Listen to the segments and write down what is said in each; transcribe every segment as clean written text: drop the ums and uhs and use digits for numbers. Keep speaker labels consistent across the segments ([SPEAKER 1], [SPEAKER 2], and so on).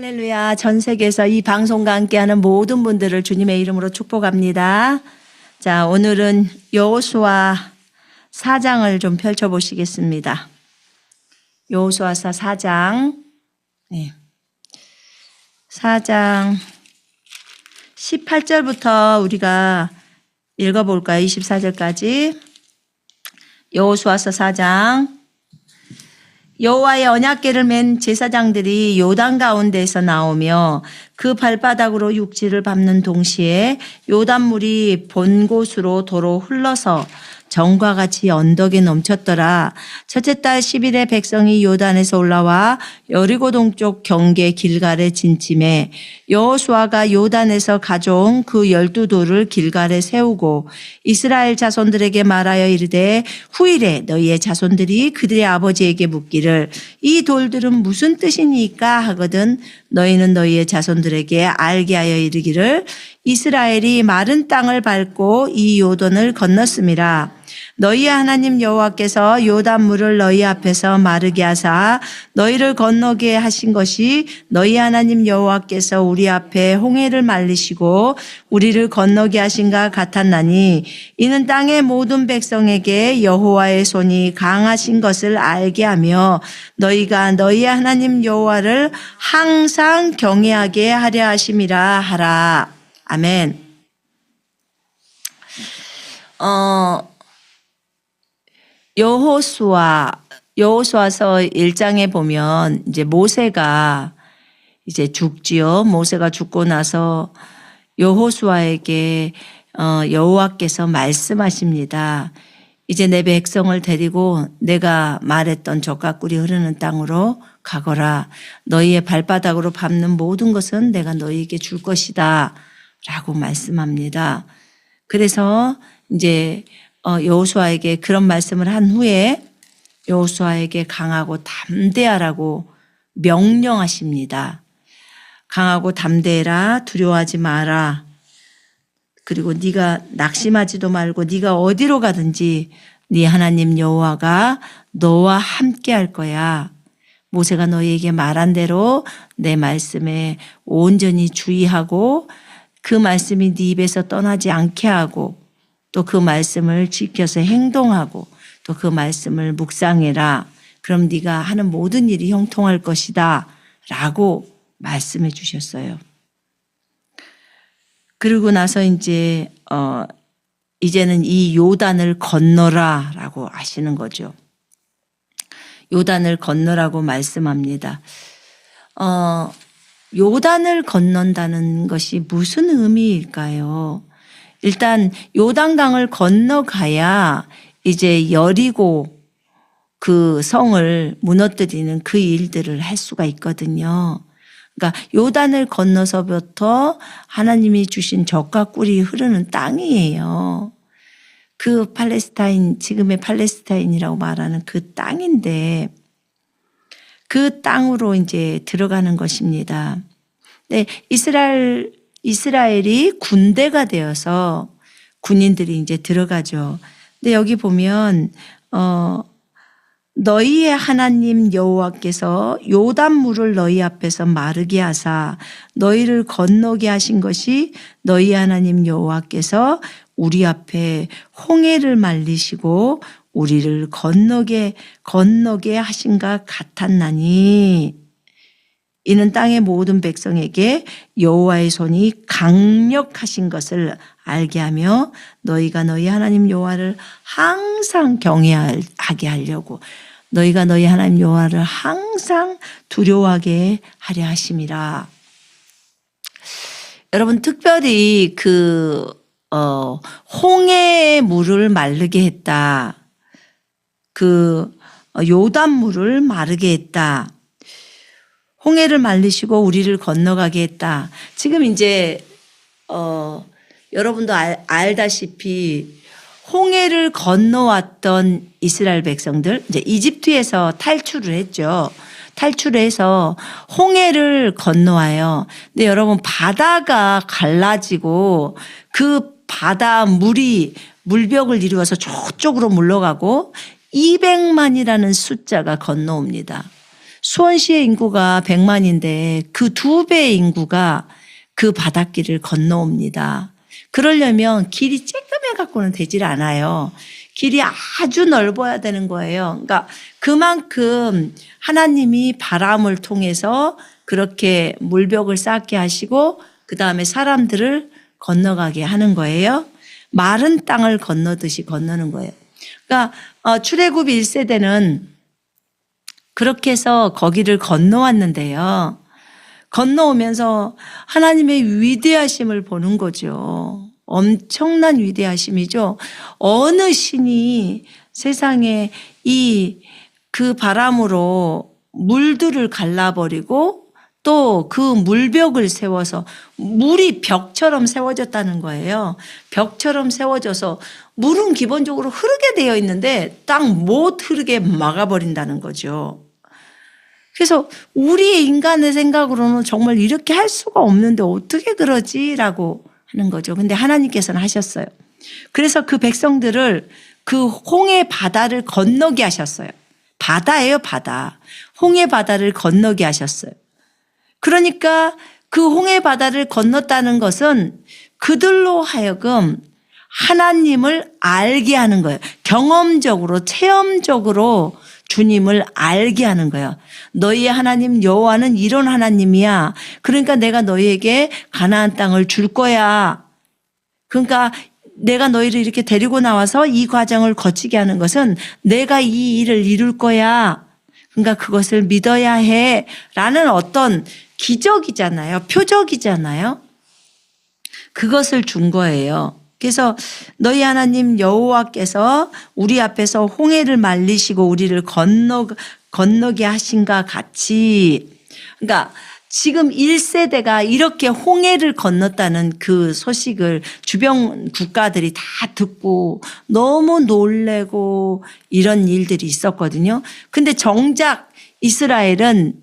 [SPEAKER 1] 할렐루야. 전 세계에서 이 방송과 함께하는 모든 분들을 주님의 이름으로 축복합니다. 자, 오늘은 여호수아 4장을 좀 펼쳐보시겠습니다. 여호수아서 4장, 4장 18절부터 우리가 읽어볼까요? 24절까지. 여호수아서 4장. 여호와의 언약궤를 맨 제사장들이 요단 가운데에서 나오며 그 발바닥으로 육지를 밟는 동시에 요단물이 본 곳으로 도로 흘러서 정과 같이 언덕에 넘쳤더라. 첫째 달 10일에 백성이 요단에서 올라와 여리고 동쪽 경계 길갈에 진침해 여호수아가 요단에서 가져온 그 12돌을 길갈에 세우고 이스라엘 자손들에게 말하여 이르되 후일에 너희의 자손들이 그들의 아버지에게 묻기를 이 돌들은 무슨 뜻이니까 하거든 너희는 너희의 자손들에게 알게 하여 이르기를 이스라엘이 마른 땅을 밟고 이 요단을 건넜음이라. 너희 하나님 여호와께서 요단물을 너희 앞에서 마르게 하사 너희를 건너게 하신 것이 너희 하나님 여호와께서 우리 앞에 홍해를 말리시고 우리를 건너게 하신가 같았나니 이는 땅의 모든 백성에게 여호와의 손이 강하신 것을 알게 하며 너희가 너희 하나님 여호와를 항상 경외하게 하려 하심이라 하라. 아멘. 여호수아서 1장에 보면 이제 모세가 이제 죽지요. 모세가 죽고 나서 여호수아에게 여호와께서 말씀하십니다. 이제 내 백성을 데리고 내가 말했던 젖과 꿀이 흐르는 땅으로 가거라. 너희의 발바닥으로 밟는 모든 것은 내가 너희에게 줄 것이다. 라고 말씀합니다. 그래서 이제 여호수아에게 그런 말씀을 한 후에 여호수아에게 강하고 담대하라고 명령하십니다. 강하고 담대해라. 두려워하지 마라. 그리고 네가 낙심하지도 말고 네가 어디로 가든지 네 하나님 여호와가 너와 함께 할 거야. 모세가 너희에게 말한 대로 내 말씀에 온전히 주의하고 그 말씀이 네 입에서 떠나지 않게 하고 또 그 말씀을 지켜서 행동하고 또 그 말씀을 묵상해라. 그럼 네가 하는 모든 일이 형통할 것이다. 라고 말씀해 주셨어요. 그러고 나서 이제는 이 요단을 건너라 라고 하시는 거죠. 요단을 건너라고 말씀합니다. 요단을 건넌다는 것이 무슨 의미일까요? 일단 요단강을 건너가야 이제 여리고 그 성을 무너뜨리는 그 일들을 할 수가 있거든요. 그러니까 요단을 건너서부터 하나님이 주신 젖과 꿀이 흐르는 땅이에요. 그 팔레스타인, 지금의 팔레스타인이라고 말하는 그 땅인데 그 땅으로 이제 들어가는 것입니다. 네, 이스라엘이 군대가 되어서 군인들이 이제 들어가죠. 근데 여기 보면 너희의 하나님 여호와께서 요단물을 너희 앞에서 마르게 하사 너희를 건너게 하신 것이 너희 하나님 여호와께서 우리 앞에 홍해를 말리시고 우리를 건너게 하신가 같았나니 이는 땅의 모든 백성에게 여호와의 손이 강력하신 것을 알게 하며 너희가 너희 하나님 여호와를 항상 경외하게 하려고 너희가 너희 하나님 여호와를 항상 두려워하게 하려 하심이라. 여러분 특별히 홍해의 물을 마르게 했다. 요단물을 마르게 했다. 홍해를 말리시고 우리를 건너가게 했다. 지금 이제 여러분도 알다시피 홍해를 건너왔던 이스라엘 백성들 이제 이집트에서 탈출을 했죠. 탈출을 해서 홍해를 건너와요. 근데 여러분 바다가 갈라지고 그 바다 물벽을 이루어서 저쪽으로 물러가고 200만이라는 숫자가 건너옵니다. 수원시의 인구가 100만인데 그 2배의 인구가 그 바닷길을 건너옵니다. 그러려면 길이 쬐끔해 갖고는 되질 않아요. 길이 아주 넓어야 되는 거예요. 그러니까 그만큼 하나님이 바람을 통해서 그렇게 물벽을 쌓게 하시고 그 다음에 사람들을 건너가게 하는 거예요. 마른 땅을 건너듯이 건너는 거예요. 그러니까 출애굽 1세대는 그렇게 해서 거기를 건너왔는데요. 건너오면서 하나님의 위대하심을 보는 거죠. 엄청난 위대하심이죠. 어느 신이 세상에 그 바람으로 물들을 갈라버리고 또 그 물벽을 세워서 물이 벽처럼 세워졌다는 거예요. 벽처럼 세워져서 물은 기본적으로 흐르게 되어 있는데 딱 못 흐르게 막아버린다는 거죠. 그래서 우리 인간의 생각으로는 정말 이렇게 할 수가 없는데 어떻게 그러지라고 하는 거죠. 근데 하나님께서는 하셨어요. 그래서 그 백성들을 그 홍해 바다를 건너게 하셨어요. 바다예요, 바다. 홍해 바다를 건너게 하셨어요. 그러니까 그 홍해 바다를 건넜다는 것은 그들로 하여금 하나님을 알게 하는 거예요. 경험적으로, 체험적으로 주님을 알게 하는 거예요. 너희의 하나님 여호와는 이런 하나님이야. 그러니까 내가 너희에게 가나안 땅을 줄 거야. 그러니까 내가 너희를 이렇게 데리고 나와서 이 과정을 거치게 하는 것은 내가 이 일을 이룰 거야. 그러니까 그것을 믿어야 해. 라는 어떤 기적이잖아요. 표적이잖아요. 그것을 준 거예요. 그래서 너희 하나님 여호와께서 우리 앞에서 홍해를 말리시고 우리를 건너게 하신과 같이, 그러니까 지금 1세대가 이렇게 홍해를 건넜다는 그 소식을 주변 국가들이 다 듣고 너무 놀래고 이런 일들이 있었거든요. 근데 정작 이스라엘은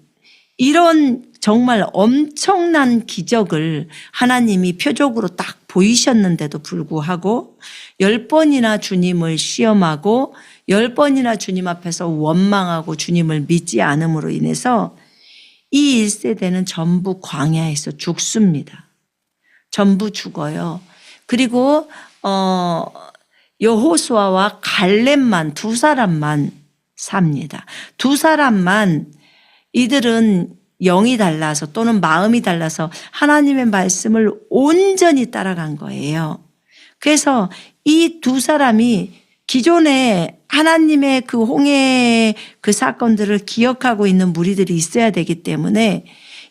[SPEAKER 1] 이런 정말 엄청난 기적을 하나님이 표적으로 딱 보이셨는데도 불구하고 10번이나 주님을 시험하고 10번이나 주님 앞에서 원망하고 주님을 믿지 않음으로 인해서 이 1세대는 전부 광야에서 죽습니다. 전부 죽어요. 그리고 여호수아와 갈렙만 두 사람만 삽니다. 두 사람만 이들은 영이 달라서 또는 마음이 달라서 하나님의 말씀을 온전히 따라간 거예요. 그래서 이 두 사람이 기존에 하나님의 그 홍해 그 사건들을 기억하고 있는 무리들이 있어야 되기 때문에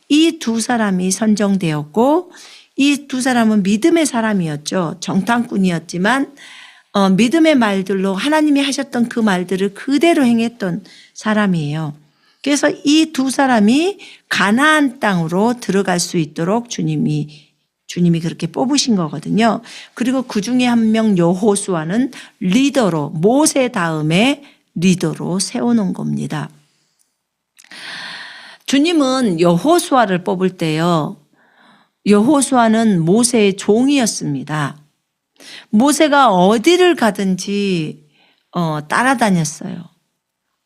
[SPEAKER 1] 이 두 사람이 선정되었고 이 두 사람은 믿음의 사람이었죠. 정탐꾼이었지만 믿음의 말들로 하나님이 하셨던 그 말들을 그대로 행했던 사람이에요. 그래서 이 두 사람이 가나안 땅으로 들어갈 수 있도록 주님이 그렇게 뽑으신 거거든요. 그리고 그 중에 한 명 여호수아는 리더로 모세 다음에 리더로 세워놓은 겁니다. 주님은 여호수아를 뽑을 때요. 여호수아는 모세의 종이었습니다. 모세가 어디를 가든지 따라다녔어요.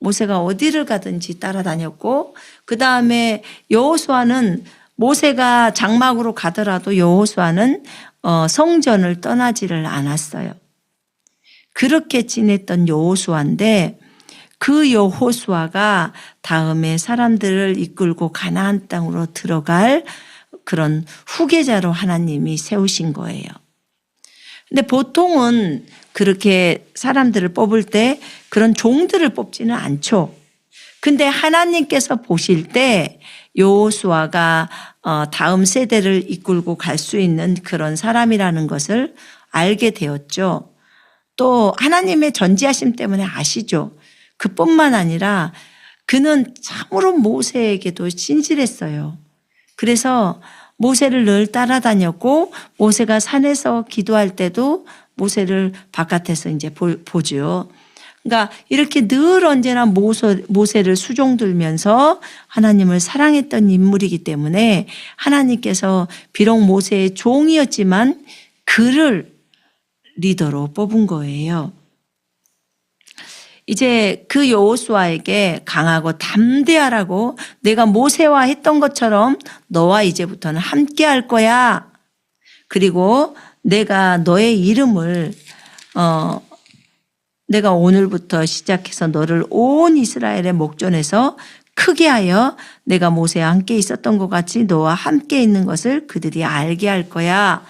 [SPEAKER 1] 모세가 어디를 가든지 따라다녔고 그 다음에 여호수아는 모세가 장막으로 가더라도 여호수아는 성전을 떠나지를 않았어요. 그렇게 지냈던 여호수아인데 그 여호수아가 다음에 사람들을 이끌고 가나안 땅으로 들어갈 그런 후계자로 하나님이 세우신 거예요. 근데 보통은 그렇게 사람들을 뽑을 때 그런 종들을 뽑지는 않죠. 근데 하나님께서 보실 때 여호수아가 다음 세대를 이끌고 갈 수 있는 그런 사람이라는 것을 알게 되었죠. 또 하나님의 전지하심 때문에 아시죠. 그뿐만 아니라 그는 참으로 모세에게도 신실했어요. 그래서 모세를 늘 따라다녔고 모세가 산에서 기도할 때도 모세를 바깥에서 이제 보죠. 그러니까 이렇게 늘 언제나 모세를 수종들면서 하나님을 사랑했던 인물이기 때문에 하나님께서 비록 모세의 종이었지만 그를 리더로 뽑은 거예요. 이제 그 여호수아에게 강하고 담대하라고 내가 모세와 했던 것처럼 너와 이제부터는 함께 할 거야. 그리고 내가 너의 이름을 내가 오늘부터 시작해서 너를 온 이스라엘의 목전에서 크게 하여 내가 모세와 함께 있었던 것 같이 너와 함께 있는 것을 그들이 알게 할 거야.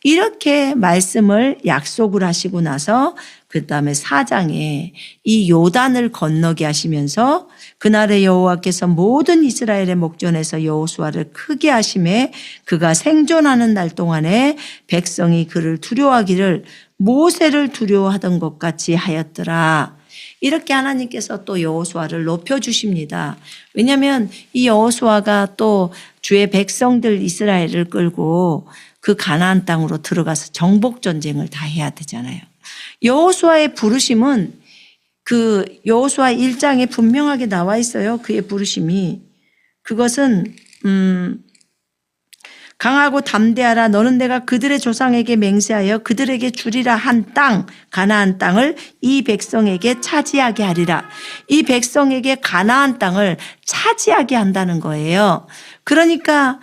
[SPEAKER 1] 이렇게 말씀을 약속을 하시고 나서 그 다음에 4장에 이 요단을 건너게 하시면서 그날의 여호와께서 모든 이스라엘의 목전에서 여호수아를 크게 하심에 그가 생존하는 날 동안에 백성이 그를 두려워하기를 모세를 두려워하던 것 같이 하였더라. 이렇게 하나님께서 또 여호수아를 높여주십니다. 왜냐하면 이 여호수아가 또 주의 백성들 이스라엘을 끌고 그 가나안 땅으로 들어가서 정복 전쟁을 다 해야 되잖아요. 여호수아의 부르심은 그 여호수아 1장에 분명하게 나와 있어요. 그의 부르심이. 그것은 강하고 담대하라. 너는 내가 그들의 조상에게 맹세하여 그들에게 주리라 한 땅, 가나안 땅을 이 백성에게 차지하게 하리라. 이 백성에게 가나안 땅을 차지하게 한다는 거예요. 그러니까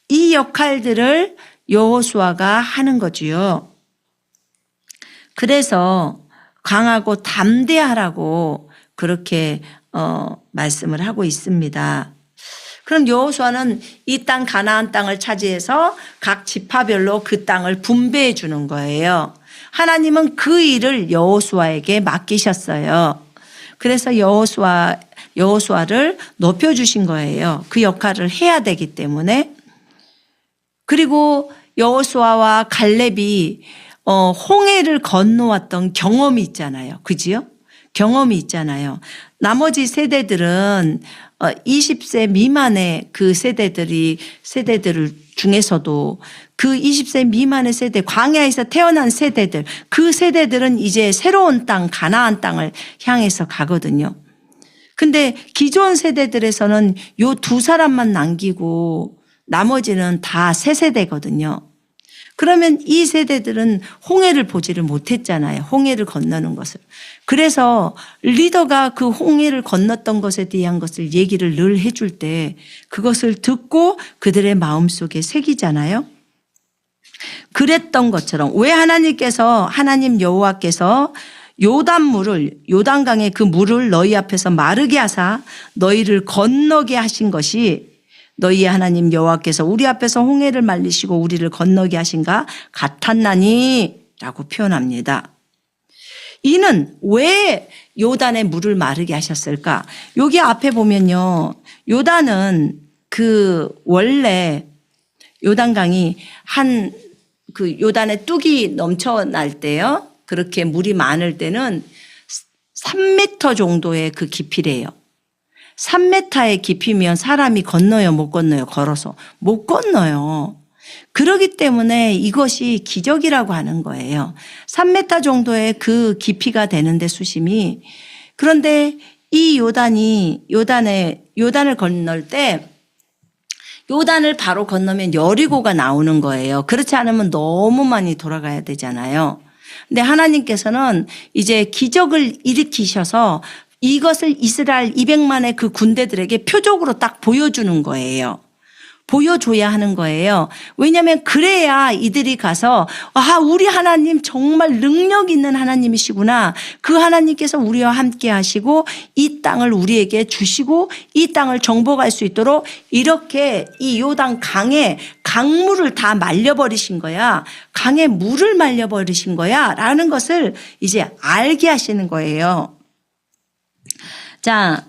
[SPEAKER 1] 이 역할들을 여호수아가 하는 거지요. 그래서 강하고 담대하라고 그렇게 말씀을 하고 있습니다. 그럼 여호수아는 이 땅 가나안 땅을 차지해서 각 지파별로 그 땅을 분배해 주는 거예요. 하나님은 그 일을 여호수아에게 맡기셨어요. 그래서 여호수아를 높여주신 거예요. 그 역할을 해야 되기 때문에. 그리고 여호수아와 갈렙이 홍해를 건너왔던 경험이 있잖아요. 그지요? 경험이 있잖아요. 나머지 세대들은 20세 미만의 그 세대들 중에서도 그 20세 미만의 세대, 광야에서 태어난 세대들, 그 세대들은 이제 새로운 땅, 가나안 땅을 향해서 가거든요. 근데 기존 세대들에서는 요 두 사람만 남기고 나머지는 다 새 세대거든요. 그러면 이 세대들은 홍해를 보지를 못했잖아요. 홍해를 건너는 것을. 그래서 리더가 그 홍해를 건넜던 것에 대한 것을 얘기를 늘 해줄 때 그것을 듣고 그들의 마음속에 새기잖아요. 그랬던 것처럼 왜 하나님 여호와께서 요단강의 그 물을 너희 앞에서 마르게 하사 너희를 건너게 하신 것이 너희의 하나님 여호와께서 우리 앞에서 홍해를 말리시고 우리를 건너게 하신가 같았나니 라고 표현합니다. 이는 왜 요단의 물을 마르게 하셨을까? 여기 앞에 보면요. 요단은 원래 요단강이 요단의 뚝이 넘쳐날 때요. 그렇게 물이 많을 때는 3m 정도의 그 깊이래요. 3m의 깊이면 사람이 건너요, 못 건너요? 걸어서. 못 건너요. 그렇기 때문에 이것이 기적이라고 하는 거예요. 3m 정도의 그 깊이가 되는데 수심이. 그런데 이 요단을 건널 때 요단을 바로 건너면 여리고가 나오는 거예요. 그렇지 않으면 너무 많이 돌아가야 되잖아요. 근데 하나님께서는 이제 기적을 일으키셔서 이것을 이스라엘 200만의 그 군대들에게 표적으로 딱 보여주는 거예요. 보여줘야 하는 거예요. 왜냐하면 그래야 이들이 가서 우리 하나님 정말 능력 있는 하나님이시구나. 그 하나님께서 우리와 함께 하시고 이 땅을 우리에게 주시고 이 땅을 정복할 수 있도록 이렇게 이 요단 강에 강물을 다 말려버리신 거야. 강에 물을 말려버리신 거야. 라는 것을 이제 알게 하시는 거예요. 자,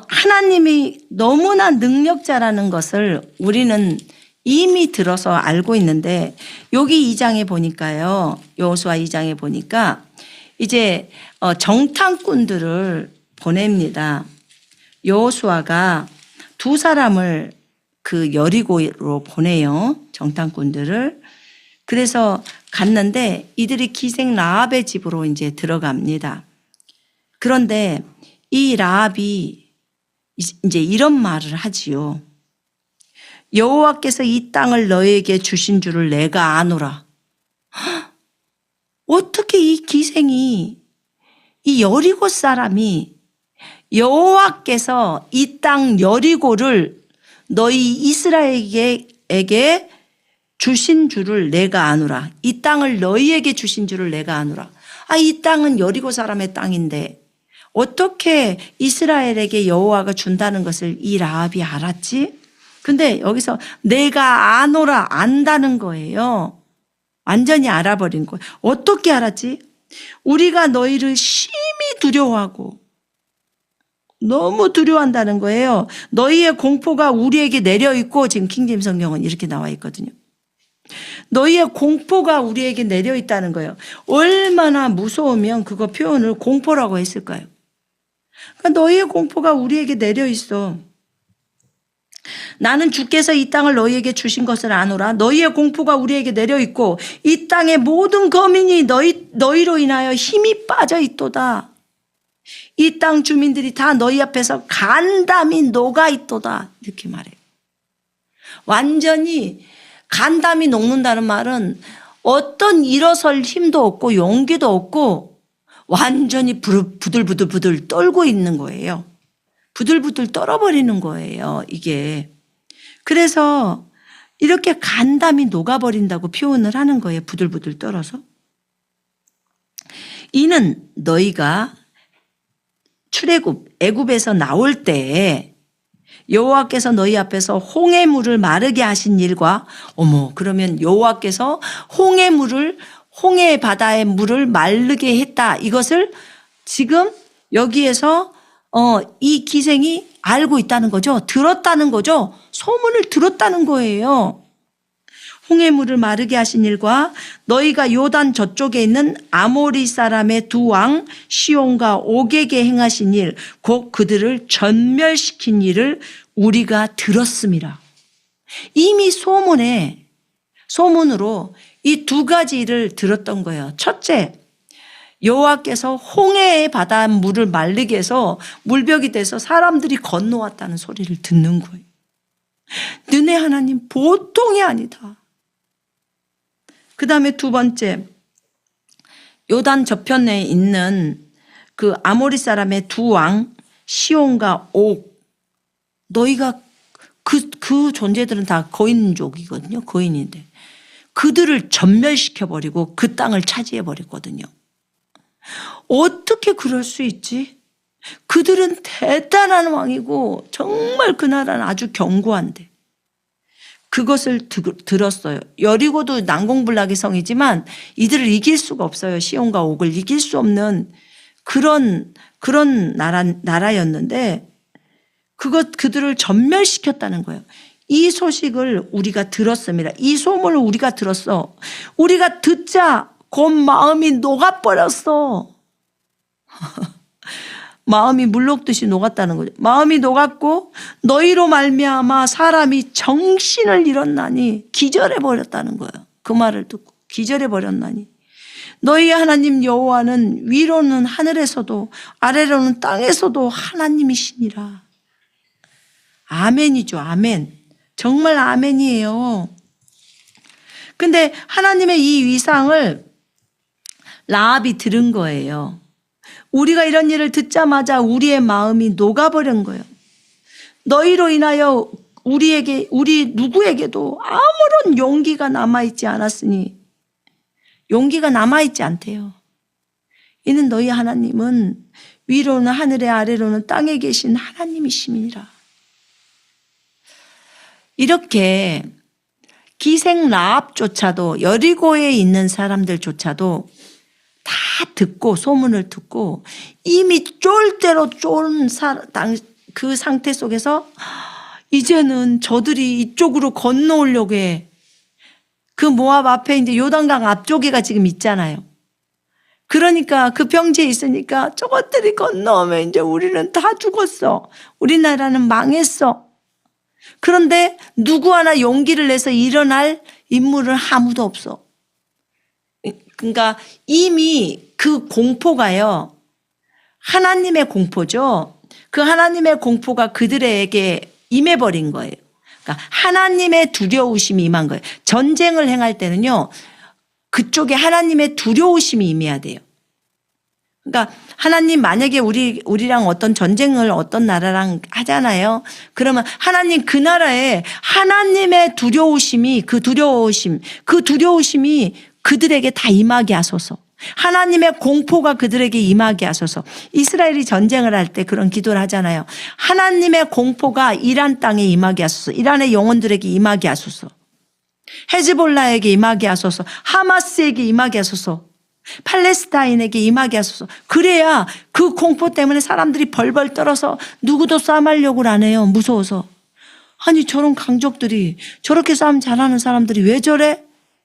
[SPEAKER 1] 하나님이 너무나 능력자라는 것을 우리는 이미 들어서 알고 있는데 여기 2장에 보니까요. 여호수아 2장에 보니까 이제 정탐꾼들을 보냅니다. 여호수아가 두 사람을 그 여리고로 보내요. 정탐꾼들을. 그래서 갔는데 이들이 기생 라합의 집으로 이제 들어갑니다. 그런데 이 라합이 이제 이런 말을 하지요. 여호와께서 이 땅을 너에게 주신 줄을 내가 아노라. 어떻게 이 기생이 이 여리고 사람이 여호와께서 이 땅 여리고를 너희 이스라엘에게 주신 줄을 내가 아노라. 이 땅을 너희에게 주신 줄을 내가 아노라. 이 땅은 여리고 사람의 땅인데 어떻게 이스라엘에게 여호와가 준다는 것을 이 라합이 알았지? 근데 여기서 내가 아노라, 안다는 거예요. 완전히 알아버린 거예요. 어떻게 알았지? 우리가 너희를 심히 두려워하고 너무 두려워한다는 거예요. 너희의 공포가 우리에게 내려있고, 지금 킹제임스 성경은 이렇게 나와 있거든요. 너희의 공포가 우리에게 내려있다는 거예요. 얼마나 무서우면 그거 표현을 공포라고 했을까요? 그러니까 너희의 공포가 우리에게 내려있어. 나는 주께서 이 땅을 너희에게 주신 것을 아노라. 너희의 공포가 우리에게 내려있고 이 땅의 모든 거민이 너희로 인하여 힘이 빠져있도다. 이 땅 주민들이 다 너희 앞에서 간담이 녹아있도다. 이렇게 말해요. 완전히 간담이 녹는다는 말은 어떤 일어설 힘도 없고 용기도 없고 완전히 부들부들 떨고 있는 거예요. 부들부들 떨어버리는 거예요, 이게. 그래서 이렇게 간담이 녹아버린다고 표현을 하는 거예요, 부들부들 떨어서. 이는 너희가 출애굽, 애굽에서 나올 때에 여호와께서 너희 앞에서 홍해물을 마르게 하신 일과, 그러면 여호와께서 홍해 바다의 물을 마르게 했다. 이것을 지금 여기에서 이 기생이 알고 있다는 거죠. 들었다는 거죠. 소문을 들었다는 거예요. 홍해물을 마르게 하신 일과 너희가 요단 저쪽에 있는 아모리 사람의 두 왕 시온과 옥에게 행하신 일, 곧 그들을 전멸시킨 일을 우리가 들었음이라. 이미 소문으로 이 두 가지 일을 들었던 거예요. 첫째, 여호와께서 홍해의 바다 물을 마르게 해서 물벽이 돼서 사람들이 건너왔다는 소리를 듣는 거예요. 너네 하나님 보통이 아니다. 그 다음에 두 번째, 요단 저편에 있는 그 아모리 사람의 두 왕 시온과 옥, 너희가 그 존재들은 다 거인족이거든요. 거인인데 그들을 전멸시켜버리고 그 땅을 차지해버렸거든요. 어떻게 그럴 수 있지? 그들은 대단한 왕이고 정말 그 나라는 아주 견고한데 그것을 들었어요. 여리고도 난공불락의 성이지만 이들을 이길 수가 없어요. 시온과 옥을 이길 수 없는 그런 나라였는데 그들을 전멸시켰다는 거예요. 이 소식을 우리가 들었습니다. 이 소문을 우리가 들었어. 우리가 듣자 곧 마음이 녹아버렸어. 마음이 물 녹듯이 녹았다는 거죠. 마음이 녹았고 너희로 말미암아 사람이 정신을 잃었나니, 기절해버렸다는 거예요. 그 말을 듣고 기절해버렸나니. 너희 하나님 여호와는 위로는 하늘에서도 아래로는 땅에서도 하나님이시니라. 아멘이죠. 아멘. 정말 아멘이에요. 근데 하나님의 이 위상을 라합이 들은 거예요. 우리가 이런 일을 듣자마자 우리의 마음이 녹아버린 거예요. 너희로 인하여 우리 누구에게도 아무런 용기가 남아있지 않았으니, 용기가 남아있지 않대요. 이는 너희 하나님은 위로는 하늘에 아래로는 땅에 계신 하나님이심이라. 이렇게 기생 라합조차도, 여리고에 있는 사람들조차도 다 듣고, 소문을 듣고 이미 쫄대로 쫄은 그 상태 속에서 이제는 저들이 이쪽으로 건너오려고 해. 그 모압 앞에 이제 요단강 앞쪽에가 지금 있잖아요. 그러니까 그 평지에 있으니까 저것들이 건너오면 이제 우리는 다 죽었어. 우리나라는 망했어. 그런데 누구 하나 용기를 내서 일어날 인물은 아무도 없어. 그러니까 이미 그 공포가요, 하나님의 공포죠. 그 하나님의 공포가 그들에게 임해버린 거예요. 그러니까 하나님의 두려우심이 임한 거예요. 전쟁을 행할 때는요, 그쪽에 하나님의 두려우심이 임해야 돼요. 그러니까 하나님 만약에 우리랑 어떤 전쟁을 어떤 나라랑 하잖아요. 그러면 하나님 그 나라에 하나님의 두려우심이 그 두려우심이 그들에게 다 임하게 하소서. 하나님의 공포가 그들에게 임하게 하소서. 이스라엘이 전쟁을 할 때 그런 기도를 하잖아요. 하나님의 공포가 이란 땅에 임하게 하소서. 이란의 영혼들에게 임하게 하소서. 헤즈볼라에게 임하게 하소서. 하마스에게 임하게 하소서. 팔레스타인에게 임하게 하소서. 그래야 그 공포 때문에 사람들이 벌벌 떨어서 누구도 싸움하려고 안 해요. 무서워서. 아니 저런 강족들이 저렇게 싸움 잘하는 사람들이 왜 저래?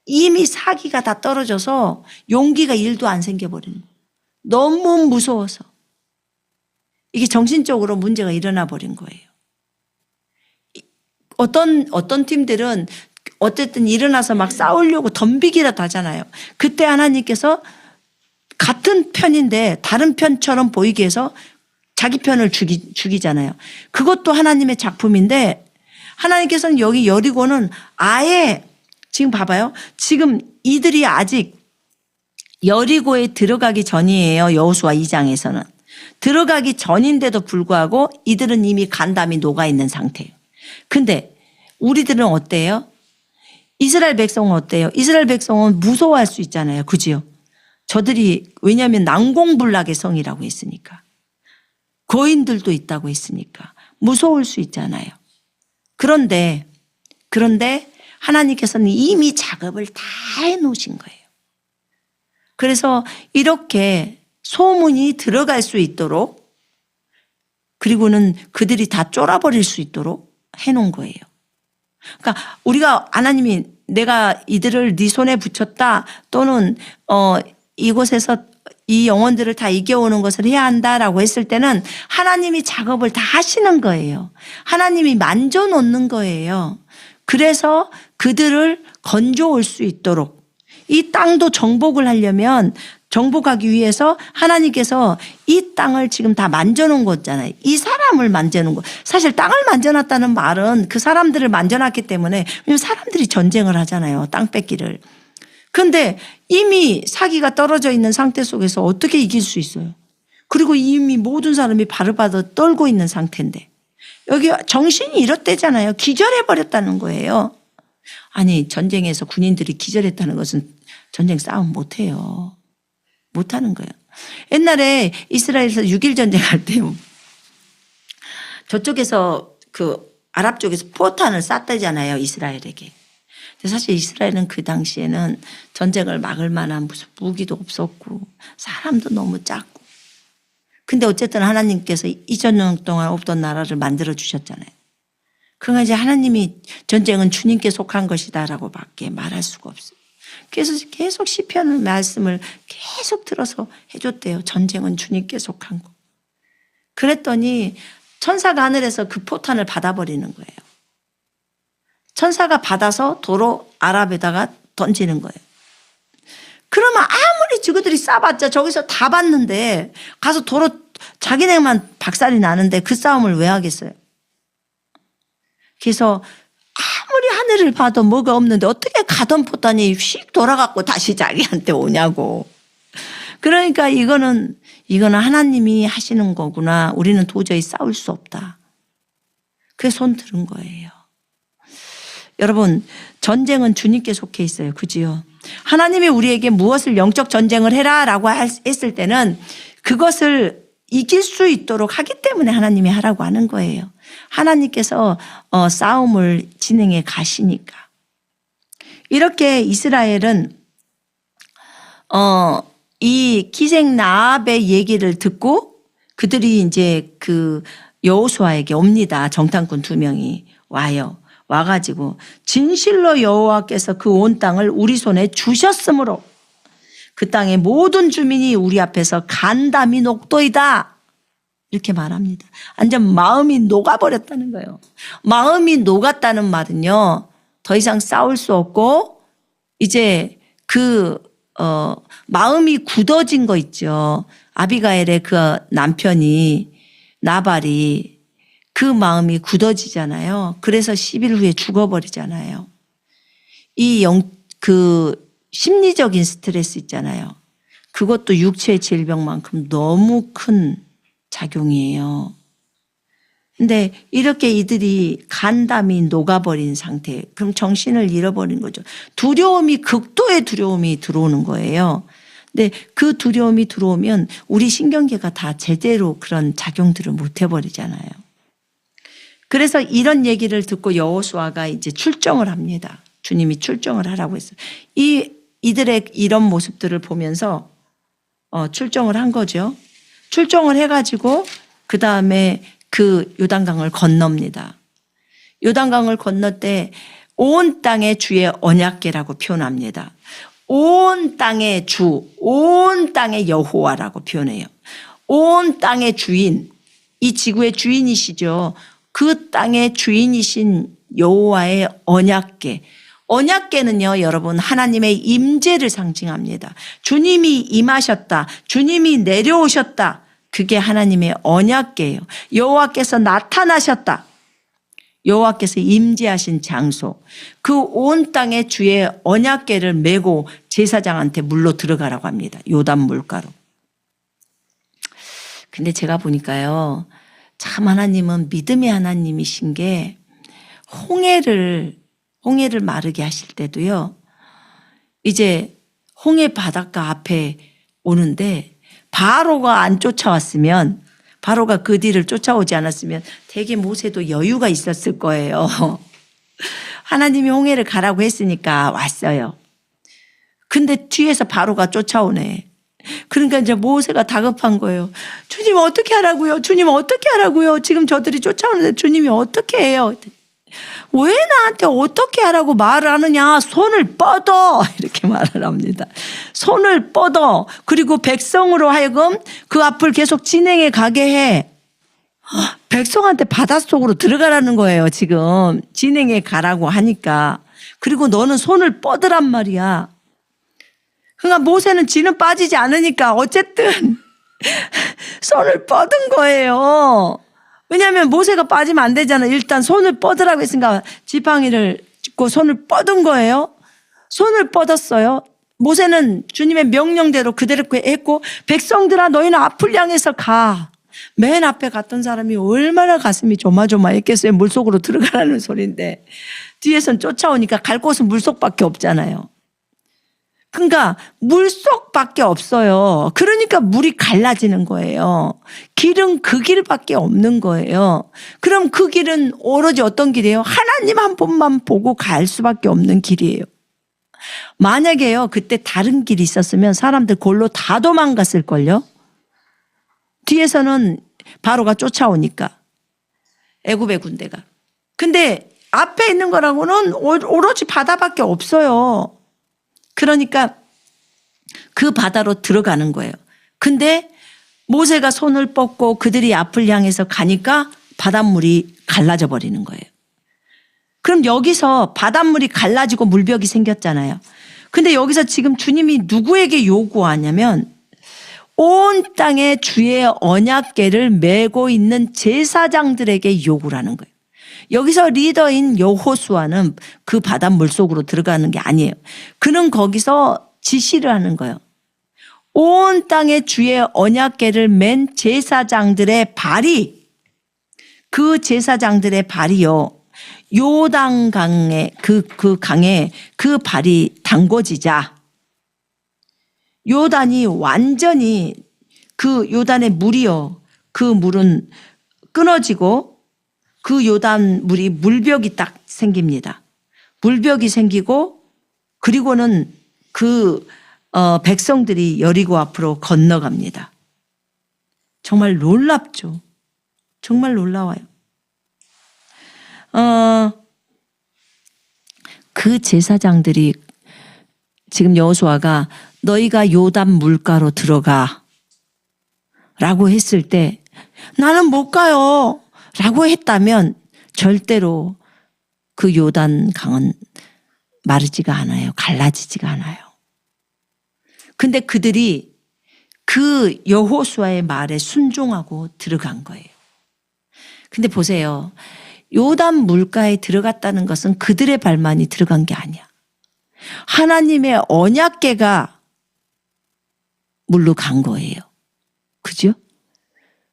[SPEAKER 1] 이미 사기가 다 떨어져서 용기가 1도 안 생겨버리는 거예요. 너무 무서워서. 이게 정신적으로 문제가 일어나 버린 거예요. 어떤 팀들은 어쨌든 일어나서 막 싸우려고 덤비기라도 하잖아요. 그때 하나님께서 같은 편인데 다른 편처럼 보이게 해서 자기 편을 죽이잖아요. 그것도 하나님의 작품인데 하나님께서는 여기 여리고는 아예 지금 봐봐요. 지금 이들이 아직 여리고에 들어가기 전이에요. 여호수아 2장에서는. 들어가기 전인데도 불구하고 이들은 이미 간담이 녹아있는 상태예요. 근데 우리들은 어때요? 이스라엘 백성은 어때요? 이스라엘 백성은 무서워할 수 있잖아요. 그지요? 저들이 왜냐하면 난공불락의 성이라고 했으니까. 거인들도 있다고 했으니까. 무서울 수 있잖아요. 그런데 하나님께서는 이미 작업을 다 해놓으신 거예요. 그래서 이렇게 소문이 들어갈 수 있도록 그리고는 그들이 다 쫄아버릴 수 있도록 해놓은 거예요. 그러니까 우리가 하나님이 내가 이들을 네 손에 붙였다 또는 이곳에서 이 영혼들을 다 이겨오는 것을 해야 한다라고 했을 때는 하나님이 작업을 다 하시는 거예요. 하나님이 만져놓는 거예요. 그래서 그들을 건져올 수 있도록 이 땅도 정복을 하려면 정복하기 위해서 하나님께서 이 땅을 지금 다 만져놓은 거잖아요. 이 사람을 만져놓은 거. 사실 땅을 만져놨다는 말은 그 사람들을 만져놨기 때문에 왜냐하면 사람들이 전쟁을 하잖아요. 땅 뺏기를. 그런데 이미 사기가 떨어져 있는 상태 속에서 어떻게 이길 수 있어요. 그리고 이미 모든 사람이 바르바르 떨고 있는 상태인데 여기 정신이 이렇대잖아요. 기절해버렸다는 거예요. 아니 전쟁에서 군인들이 기절했다는 것은 전쟁 싸움 못해요. 못하는 거예요. 옛날에 이스라엘에서 6.1 전쟁할 때 저쪽에서 그 아랍 쪽에서 포탄을 쐈다잖아요. 이스라엘에게. 근데 사실 이스라엘은 그 당시에는 전쟁을 막을 만한 무슨 무기도 없었고 사람도 너무 작고. 근데 어쨌든 하나님께서 2000년 동안 없던 나라를 만들어 주셨잖아요. 그러니까 이제 하나님이 전쟁은 주님께 속한 것이다라고 밖에 말할 수가 없어요. 그래서 계속 시편의 말씀을 계속 들어서 해줬대요. 전쟁은 주님께 속한 거. 그랬더니 천사가 하늘에서 그 포탄을 받아버리는 거예요. 천사가 받아서 도로 아랍에다가 던지는 거예요. 그러면 아무리 저것들이 쏴봤자 저기서 다 봤는데 가서 도로 자기네만 박살이 나는데 그 싸움을 왜 하겠어요? 그래서 아무리 하늘을 봐도 뭐가 없는데 어떻게 가던 포탄이 휙 돌아갔고 다시 자기한테 오냐고. 그러니까 이거는 하나님이 하시는 거구나. 우리는 도저히 싸울 수 없다. 그래서 손 들은 거예요. 여러분 전쟁은 주님께 속해 있어요. 그지요? 하나님이 우리에게 무엇을 영적 전쟁을 해라라고 했을 때는 그것을 이길 수 있도록 하기 때문에 하나님이 하라고 하는 거예요. 하나님께서 싸움을 진행해 가시니까. 이렇게 이스라엘은 이 기생 라합의 얘기를 듣고 그들이 이제 그 여호수아에게 옵니다. 정탐꾼 2명이 와요. 와가지고 진실로 여호와께서 그 온 땅을 우리 손에 주셨으므로 그 땅의 모든 주민이 우리 앞에서 간담이 녹도이다. 이렇게 말합니다. 완전 마음이 녹아버렸다는 거예요. 마음이 녹았다는 말은요. 더 이상 싸울 수 없고 이제 마음이 굳어진 거 있죠. 아비가일의 그 남편이 나발이 그 마음이 굳어지잖아요. 그래서 10일 후에 죽어버리잖아요. 그 심리적인 스트레스 있잖아요. 그것도 육체의 질병만큼 너무 큰 작용이에요. 근데 이렇게 이들이 간담이 녹아버린 상태, 그럼 정신을 잃어버린 거죠. 두려움이, 극도의 두려움이 들어오는 거예요. 근데 그 두려움이 들어오면 우리 신경계가 다 제대로 그런 작용들을 못 해버리잖아요. 그래서 이런 얘기를 듣고 여호수아가 이제 출정을 합니다. 주님이 출정을 하라고 했어요. 이들의 이런 모습들을 보면서 출정을 한 거죠. 출정을 해가지고 그 다음에 그 요단강을 건넙니다. 요단강을 건널 때 온 땅의 주의 언약궤라고 표현합니다. 온 땅의 주, 온 땅의 여호와라고 표현해요. 온 땅의 주인, 이 지구의 주인이시죠. 그 땅의 주인이신 여호와의 언약궤. 언약궤는요, 여러분, 하나님의 임재를 상징합니다. 주님이 임하셨다. 주님이 내려오셨다. 그게 하나님의 언약궤예요. 여호와께서 나타나셨다. 여호와께서 임재하신 장소. 그 온 땅의 주의 언약궤를 메고 제사장한테 물로 들어가라고 합니다. 요단 물가로. 근데 제가 보니까요, 참 하나님은 믿음의 하나님이신 게 홍해를 마르게 하실 때도요, 이제 홍해 바닷가 앞에 오는데 바로가 안 쫓아왔으면, 바로가 그 뒤를 쫓아오지 않았으면 되게 모세도 여유가 있었을 거예요. 하나님이 홍해를 가라고 했으니까 왔어요. 근데 뒤에서 바로가 쫓아오네. 그러니까 이제 모세가 다급한 거예요. 주님 어떻게 하라고요? 주님 어떻게 하라고요? 지금 저들이 쫓아오는데 주님이 어떻게 해요? 왜 나한테 어떻게 하라고 말을 하느냐? 손을 뻗어! 이렇게 말을 합니다. 손을 뻗어. 그리고 백성으로 하여금 그 앞을 계속 진행해 가게 해. 백성한테 바닷속으로 들어가라는 거예요, 지금. 진행해 가라고 하니까. 그리고 너는 손을 뻗으란 말이야. 그러니까 모세는 지는 빠지지 않으니까 어쨌든 손을 뻗은 거예요. 왜냐하면 모세가 빠지면 안 되잖아. 일단 손을 뻗으라고 했으니까 지팡이를 짚고 손을 뻗은 거예요. 손을 뻗었어요. 모세는 주님의 명령대로 그대로 했고, 백성들아 너희는 앞을 향해서 가. 맨 앞에 갔던 사람이 얼마나 가슴이 조마조마했겠어요. 물속으로 들어가라는 소리인데 뒤에선 쫓아오니까 갈 곳은 물속밖에 없잖아요. 그러니까 물속밖에 없어요. 그러니까 물이 갈라지는 거예요. 길은 그 길밖에 없는 거예요. 그럼 그 길은 오로지 어떤 길이에요? 하나님 한 분만 보고 갈 수밖에 없는 길이에요. 만약에요, 그때 다른 길이 있었으면 사람들 골로 다 도망갔을걸요. 뒤에서는 바로가 쫓아오니까, 애굽의 군대가. 근데 앞에 있는 거라고는 오로지 바다밖에 없어요. 그러니까 그 바다로 들어가는 거예요. 근데 모세가 손을 뻗고 그들이 앞을 향해서 가니까 바닷물이 갈라져 버리는 거예요. 그럼 여기서 바닷물이 갈라지고 물벽이 생겼잖아요. 근데 여기서 지금 주님이 누구에게 요구하냐면 온 땅에 주의 언약궤를 메고 있는 제사장들에게 요구를 하는 거예요. 여기서 리더인 여호수아는 그 바닷물 속으로 들어가는 게 아니에요. 그는 거기서 지시를 하는 거예요. 온 땅에 주의 언약궤를 맨 제사장들의 발이, 그 제사장들의 발이요, 요단강에 그 강에 그 발이 담궈지자 요단이 완전히, 그 요단의 물이요, 그 물은 끊어지고 그 요단 물이 물벽이 딱 생깁니다. 물벽이 생기고, 그리고는 그 백성들이 여리고 앞으로 건너갑니다. 정말 놀랍죠. 정말 놀라워요. 그 제사장들이 지금 여호수아가 너희가 요단 물가로 들어가 라고 했을 때 나는 못 가요 라고 했다면 절대로 그 요단 강은 마르지가 않아요. 갈라지지가 않아요. 근데 그들이 그 여호수아의 말에 순종하고 들어간 거예요. 근데 보세요. 요단 물가에 들어갔다는 것은 그들의 발만이 들어간 게 아니야. 하나님의 언약궤가 물로 간 거예요. 그죠?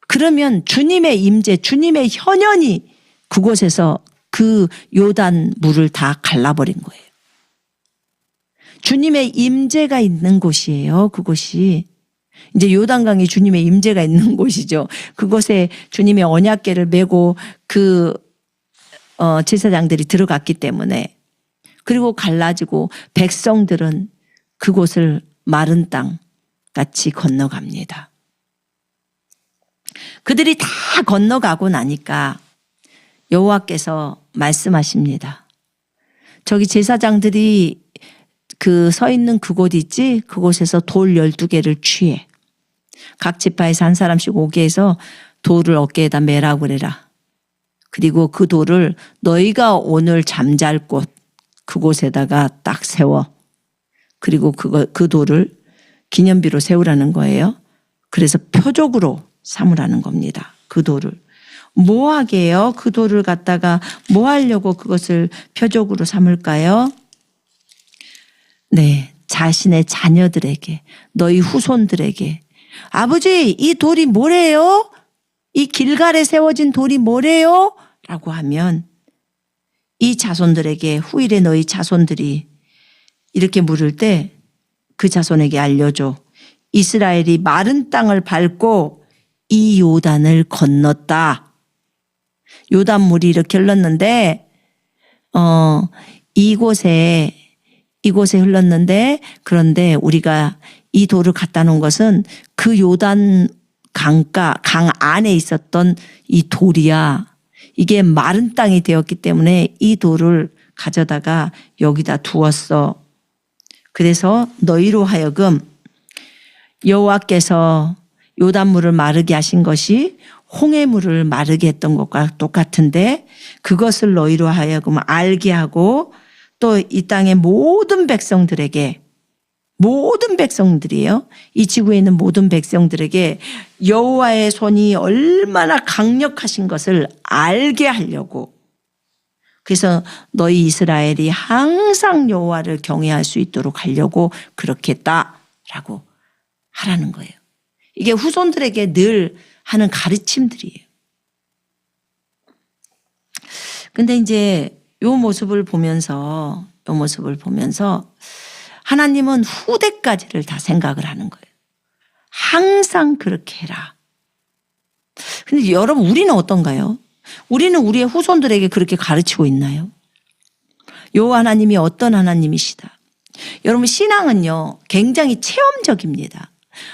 [SPEAKER 1] 그러면 주님의 임재, 주님의 현현이 그곳에서 그 요단 물을 다 갈라버린 거예요. 주님의 임재가 있는 곳이에요. 그곳이. 이제 요단강이 주님의 임재가 있는 곳이죠. 그곳에 주님의 언약궤를 메고 그 제사장들이 들어갔기 때문에, 그리고 갈라지고 백성들은 그곳을 마른 땅 같이 건너갑니다. 그들이 다 건너가고 나니까 여호와께서 말씀하십니다. 저기 제사장들이 그 서 있는 그곳 있지? 그곳에서 돌 12개를 취해. 각 지파에서 한 사람씩 오게 해서 돌을 어깨에다 매라고 그래라. 그리고 그 돌을 너희가 오늘 잠잘 곳 그곳에다가 딱 세워. 그리고 그 돌을 기념비로 세우라는 거예요. 그래서 표적으로 삼으라는 겁니다. 그 돌을. 뭐 하게요? 그 돌을 갖다가 뭐 하려고 그것을 표적으로 삼을까요? 네, 자신의 자녀들에게, 너희 후손들에게, 아버지 이 돌이 뭐래요? 이 길갈에 세워진 돌이 뭐래요? 라고 하면 이 자손들에게, 후일에 너희 자손들이 이렇게 물을 때 그 자손에게 알려줘. 이스라엘이 마른 땅을 밟고 이 요단을 건넜다. 요단물이 이렇게 흘렀는데 이곳에 흘렀는데, 그런데 우리가 이 돌을 갖다 놓은 것은 그 요단 강 안에 있었던 이 돌이야. 이게 마른 땅이 되었기 때문에 이 돌을 가져다가 여기다 두었어. 그래서 너희로 하여금 여호와께서 요단물을 마르게 하신 것이 홍해물을 마르게 했던 것과 똑같은데, 그것을 너희로 하여금 알게 하고 또 이 땅의 모든 백성들에게, 모든 백성들이에요. 이 지구에 있는 모든 백성들에게 여호와의 손이 얼마나 강력하신 것을 알게 하려고. 그래서 너희 이스라엘이 항상 여호와를 경외할 수 있도록 하려고 그렇게 했다라고 하라는 거예요. 이게 후손들에게 늘 하는 가르침들이에요. 근데 이제 요 모습을 보면서 하나님은 후대까지를 다 생각을 하는 거예요. 항상 그렇게 해라. 근데 여러분, 우리는 어떤가요? 우리는 우리의 후손들에게 그렇게 가르치고 있나요? 여호와 하나님이 어떤 하나님이시다. 여러분, 신앙은요 굉장히 체험적입니다.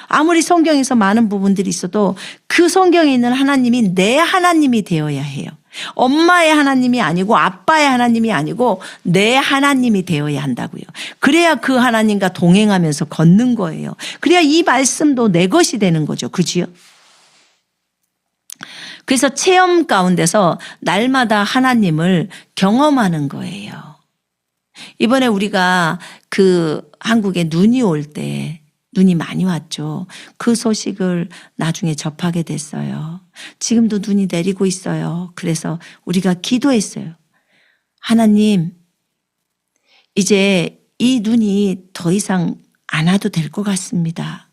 [SPEAKER 1] 아무리 성경에서 많은 부분들이 있어도 그 성경에 있는 하나님이 내 하나님이 되어야 해요. 엄마의 하나님이 아니고 아빠의 하나님이 아니고 내 하나님이 되어야 한다고요. 그래야 그 하나님과 동행하면서 걷는 거예요. 그래야 이 말씀도 내 것이 되는 거죠. 그지요? 그래서 체험 가운데서 날마다 하나님을 경험하는 거예요. 이번에 우리가 그 한국에 눈이 올 때, 눈이 많이 왔죠. 그 소식을 나중에 접하게 됐어요. 지금도 눈이 내리고 있어요. 그래서 우리가 기도했어요. 하나님, 이제 이 눈이 더 이상 안 와도 될 것 같습니다.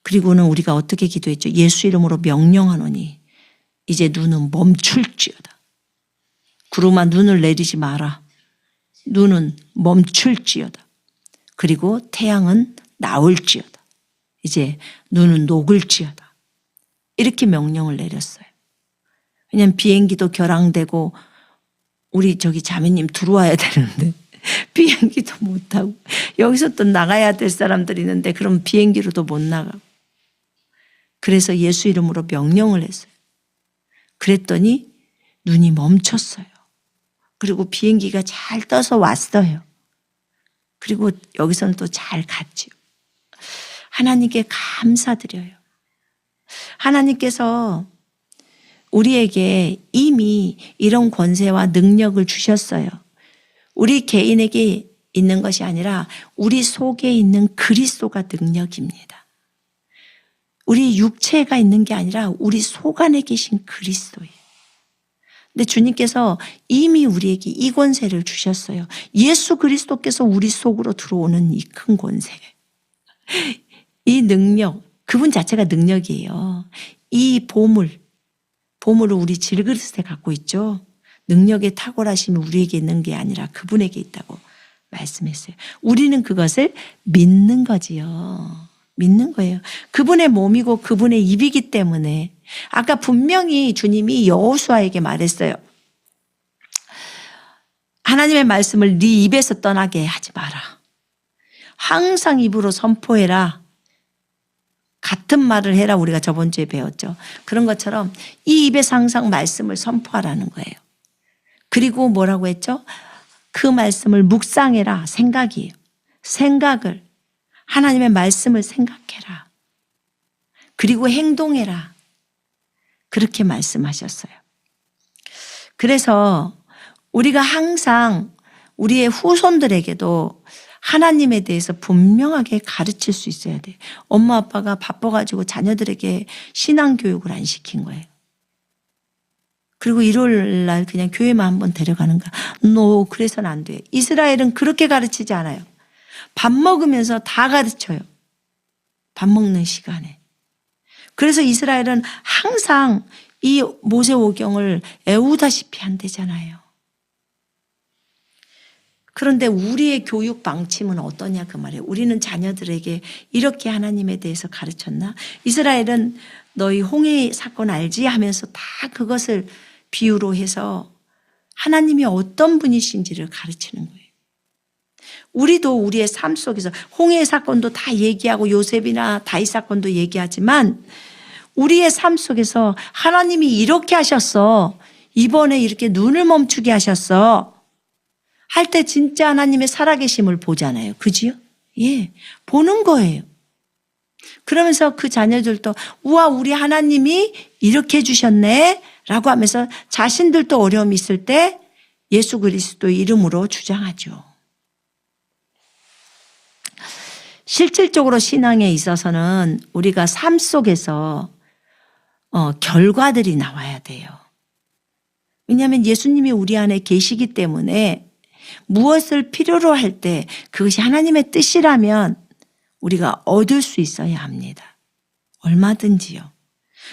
[SPEAKER 1] 그리고는 우리가 어떻게 기도했죠? 예수 이름으로 명령하노니 이제 눈은 멈출지어다. 구름아, 눈을 내리지 마라. 눈은 멈출지어다. 그리고 태양은 나올지어다. 이제 눈은 녹을지어다. 이렇게 명령을 내렸어요. 왜냐하면 비행기도 결항되고 우리 저기 자매님 들어와야 되는데 비행기도 못 타고 여기서 또 나가야 될 사람들이 있는데 그럼 비행기로도 못 나가고. 그래서 예수 이름으로 명령을 했어요. 그랬더니 눈이 멈췄어요. 그리고 비행기가 잘 떠서 왔어요. 그리고 여기서는 또 잘 갔죠. 하나님께 감사드려요. 하나님께서 우리에게 이미 이런 권세와 능력을 주셨어요. 우리 개인에게 있는 것이 아니라 우리 속에 있는 그리스도가 능력입니다. 우리 육체가 있는 게 아니라 우리 속 안에 계신 그리스도예요. 근데 주님께서 이미 우리에게 이 권세를 주셨어요. 예수 그리스도께서 우리 속으로 들어오는 이 큰 권세. 이 능력, 그분 자체가 능력이에요. 이 보물을 우리 질그릇에 갖고 있죠. 능력의 탁월하심이 우리에게 있는 게 아니라 그분에게 있다고 말씀했어요. 우리는 그것을 믿는 거지요. 믿는 거예요. 그분의 몸이고 그분의 입이기 때문에. 아까 분명히 주님이 여호수아에게 말했어요. 하나님의 말씀을 네 입에서 떠나게 하지 마라. 항상 입으로 선포해라. 같은 말을 해라. 우리가 저번 주에 배웠죠. 그런 것처럼 이 입에서 항상 말씀을 선포하라는 거예요. 그리고 뭐라고 했죠? 그 말씀을 묵상해라. 생각이에요. 생각을, 하나님의 말씀을 생각해라. 그리고 행동해라. 그렇게 말씀하셨어요. 그래서 우리가 항상 우리의 후손들에게도 하나님에 대해서 분명하게 가르칠 수 있어야 돼. 엄마 아빠가 바빠가지고 자녀들에게 신앙교육을 안 시킨 거예요. 그리고 일요일 날 그냥 교회만 한번 데려가는가? No, 그래서는 안 돼. 이스라엘은 그렇게 가르치지 않아요. 밥 먹으면서 다 가르쳐요. 밥 먹는 시간에. 그래서 이스라엘은 항상 이 모세오경을 애우다시피 한대잖아요. 그런데 우리의 교육 방침은 어떠냐 그 말이에요. 우리는 자녀들에게 이렇게 하나님에 대해서 가르쳤나? 이스라엘은 너희 홍해 사건 알지? 하면서 다 그것을 비유로 해서 하나님이 어떤 분이신지를 가르치는 거예요. 우리도 우리의 삶 속에서 홍해 사건도 다 얘기하고 요셉이나 다윗 사건도 얘기하지만 우리의 삶 속에서 하나님이 이렇게 하셨어. 이번에 이렇게 눈을 멈추게 하셨어. 할 때 진짜 하나님의 살아계심을 보잖아요. 그지요? 예. 보는 거예요. 그러면서 그 자녀들도 우와 우리 하나님이 이렇게 해주셨네 라고 하면서 자신들도 어려움이 있을 때 예수 그리스도 이름으로 주장하죠. 실질적으로 신앙에 있어서는 우리가 삶 속에서 결과들이 나와야 돼요. 왜냐하면 예수님이 우리 안에 계시기 때문에 무엇을 필요로 할 때 그것이 하나님의 뜻이라면 우리가 얻을 수 있어야 합니다. 얼마든지요.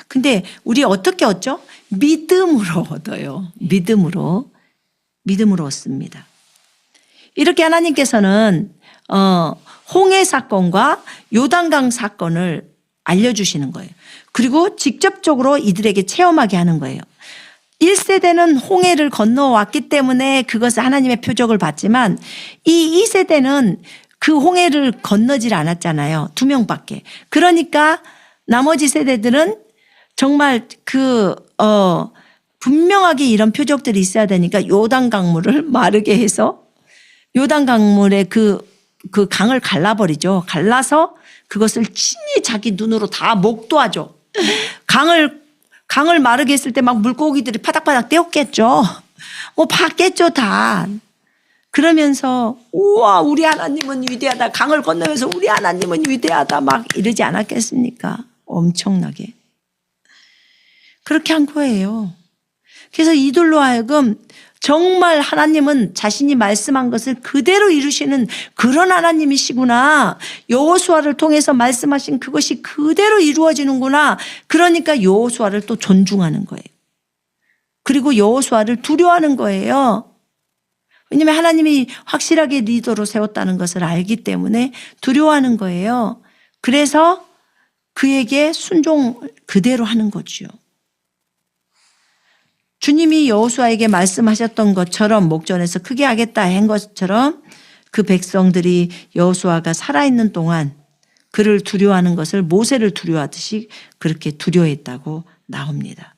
[SPEAKER 1] 근데 우리 어떻게 얻죠? 믿음으로 얻어요. 믿음으로 얻습니다. 이렇게 하나님께서는 홍해 사건과 요단강 사건을 알려주시는 거예요. 그리고 직접적으로 이들에게 체험하게 하는 거예요. 1세대는 홍해를 건너왔기 때문에 그것을 하나님의 표적을 봤지만 이 2세대는 그 홍해를 건너질 않았잖아요. 2명밖에. 그러니까 나머지 세대들은 정말 분명하게 이런 표적들이 있어야 되니까 요단 강물을 마르게 해서 요단 강물의 그 강을 갈라버리죠. 갈라서 그것을 친히 자기 눈으로 다 목도하죠. 강을 마르게 했을 때 막 물고기들이 파닥파닥 떼었겠죠. 봤겠죠, 다. 그러면서 우와 우리 하나님은 위대하다. 강을 건너면서 우리 하나님은 위대하다. 막 이러지 않았겠습니까? 엄청나게. 그렇게 한 거예요. 그래서 이들로 하여금 정말 하나님은 자신이 말씀한 것을 그대로 이루시는 그런 하나님이시구나. 여호수아를 통해서 말씀하신 그것이 그대로 이루어지는구나. 그러니까 여호수아를 또 존중하는 거예요. 그리고 여호수아를 두려워하는 거예요. 왜냐하면 하나님이 확실하게 리더로 세웠다는 것을 알기 때문에 두려워하는 거예요. 그래서 그에게 순종 그대로 하는 거죠. 주님이 여호수아에게 말씀하셨던 것처럼 목전에서 크게 하겠다 한 것처럼 그 백성들이 여호수아가 살아있는 동안 그를 두려워하는 것을 모세를 두려워하듯이 그렇게 두려워했다고 나옵니다.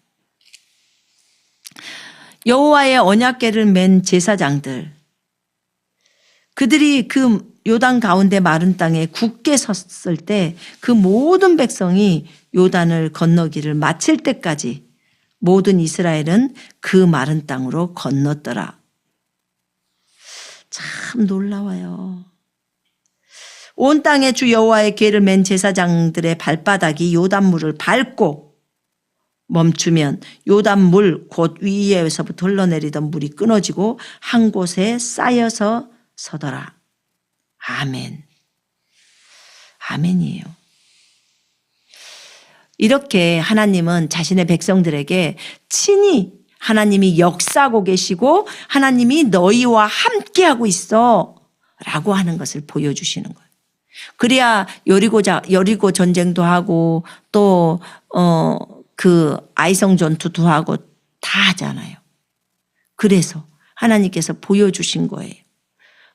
[SPEAKER 1] 여호와의 언약궤를 맨 제사장들, 그들이 그 요단 가운데 마른 땅에 굳게 섰을 때 그 모든 백성이 요단을 건너기를 마칠 때까지 모든 이스라엘은 그 마른 땅으로 건넜더라. 참 놀라워요. 온 땅에 주 여호와의 궤를 맨 제사장들의 발바닥이 요단물을 밟고 멈추면 요단 물 곧 위에서부터 흘러내리던 물이 끊어지고 한 곳에 쌓여서 서더라. 아멘. 아멘이에요. 이렇게 하나님은 자신의 백성들에게 친히 하나님이 역사하고 계시고 하나님이 너희와 함께하고 있어 라고 하는 것을 보여주시는 거예요. 그래야 여리고 전쟁도 하고 또 그 아이성 전투도 하고 다 하잖아요. 그래서 하나님께서 보여주신 거예요.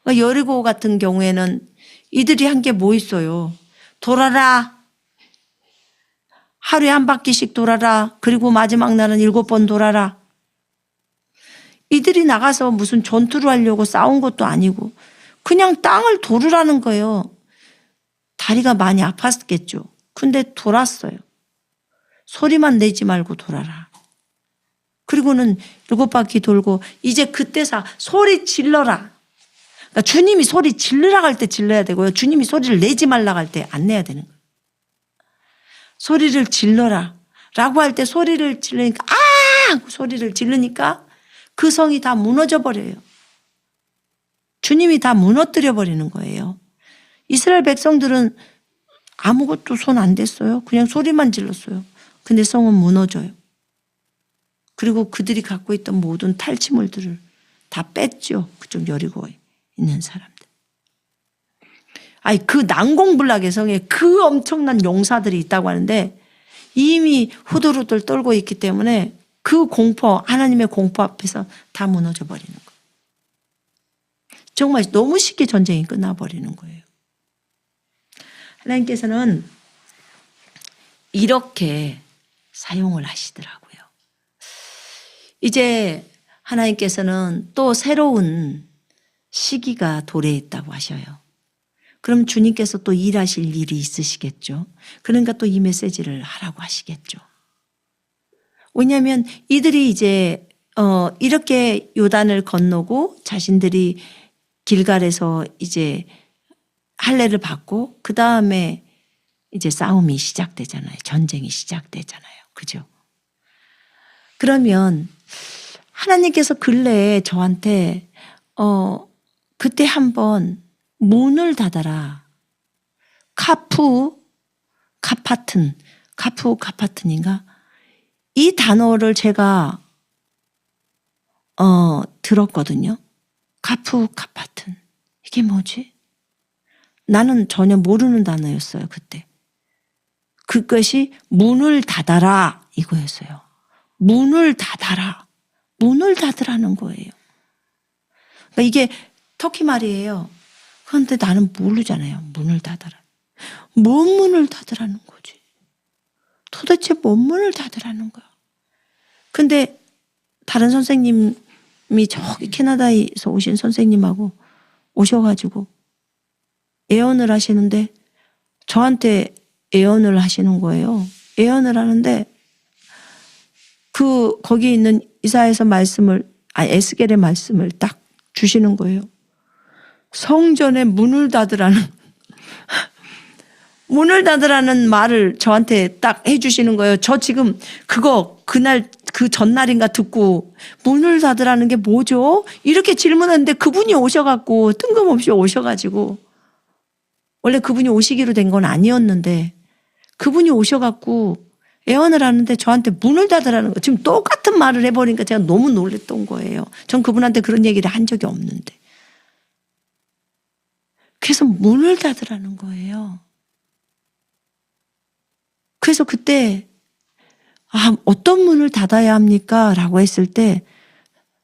[SPEAKER 1] 그러니까 여리고 같은 경우에는 이들이 한 게 뭐 있어요? 돌아라. 하루에 한 바퀴씩 돌아라. 그리고 마지막 날은 7번 돌아라. 이들이 나가서 무슨 전투를 하려고 싸운 것도 아니고 그냥 땅을 도르라는 거예요. 다리가 많이 아팠겠죠. 근데 돌았어요. 소리만 내지 말고 돌아라. 그리고는 7바퀴 돌고 이제 그때서 소리 질러라. 그러니까 주님이 소리 질르라 할 때 질러야 되고요. 주님이 소리를 내지 말라 할 때 안 내야 되는 거예요. 소리를 질러라 라고 할 때 소리를 질르니까 아! 하고 소리를 질르니까 그 성이 다 무너져 버려요. 주님이 다 무너뜨려 버리는 거예요. 이스라엘 백성들은 아무것도 손 안 댔어요. 그냥 소리만 질렀어요. 근데 성은 무너져요. 그리고 그들이 갖고 있던 모든 탈취물들을 다 뺐죠. 그쪽 여리고에 있는 사람들. 아니 그 난공불락의 성에 그 엄청난 용사들이 있다고 하는데 이미 후들후들 떨고 있기 때문에 그 공포, 하나님의 공포 앞에서 다 무너져 버리는 거예요. 정말 너무 쉽게 전쟁이 끝나버리는 거예요. 하나님께서는 이렇게 사용을 하시더라고요. 이제 하나님께서는 또 새로운 시기가 도래했다고 하셔요. 그럼 주님께서 또 일하실 일이 있으시겠죠. 그러니까 또 이 메시지를 하라고 하시겠죠. 왜냐하면 이들이 이제 이렇게 요단을 건너고 자신들이 길갈에서 이제 할례를 받고 그 다음에 이제 싸움이 시작되잖아요. 전쟁이 시작되잖아요. 그죠? 그러면 하나님께서 근래에 저한테 그때 한번 문을 닫아라. 카푸카파튼인가? 이 단어를 제가 들었거든요. 카푸카파튼. 이게 뭐지? 나는 전혀 모르는 단어였어요, 그때. 그것이 문을 닫아라 이거였어요. 문을 닫아라. 문을 닫으라는 거예요. 그러니까 이게 터키 말이에요. 그런데 나는 모르잖아요. 문을 닫아라. 뭔 문을 닫으라는 거지? 도대체 뭔 문을 닫으라는 거야? 근데 다른 선생님이 저기 캐나다에서 오신 선생님하고 오셔가지고 예언을 하시는데 저한테 예언을 하시는 거예요. 예언을 하는데 거기 있는 이사야서 에스겔의 말씀을 딱 주시는 거예요. 성전에 문을 닫으라는 말을 저한테 딱 해주시는 거예요. 저 지금 그날 그 전날인가 듣고 문을 닫으라는 게 뭐죠? 이렇게 질문했는데 그분이 오셔갖고 뜬금없이 오셔가지고 원래 그분이 오시기로 된 건 아니었는데 그분이 오셔갖고 예언을 하는데 저한테 문을 닫으라는 거 지금 똑같은 말을 해버리니까 제가 너무 놀랬던 거예요. 전 그분한테 그런 얘기를 한 적이 없는데. 그래서 문을 닫으라는 거예요. 그래서 그때 어떤 문을 닫아야 합니까? 라고 했을 때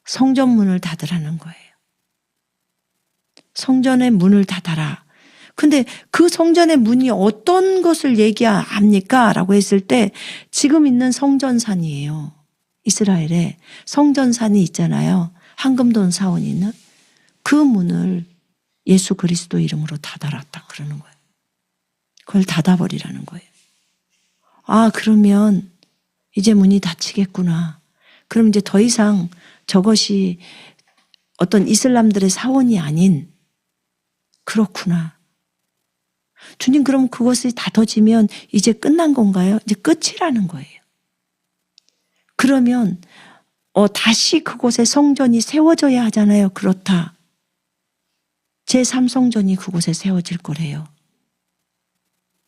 [SPEAKER 1] 성전 문을 닫으라는 거예요. 성전의 문을 닫아라. 근데 그 성전의 문이 어떤 것을 얘기합니까? 라고 했을 때 지금 있는 성전산이에요. 이스라엘에 성전산이 있잖아요. 황금돈 사원이 있는 그 문을 예수 그리스도 이름으로 닫아라 딱 그러는 거예요. 그걸 닫아버리라는 거예요. 그러면 이제 문이 닫히겠구나. 그럼 이제 더 이상 저것이 어떤 이슬람들의 사원이 아닌 그렇구나. 주님 그럼 그것이 닫아지면 이제 끝난 건가요? 이제 끝이라는 거예요. 그러면 다시 그곳에 성전이 세워져야 하잖아요. 그렇다. 제3성전이 그곳에 세워질 거래요.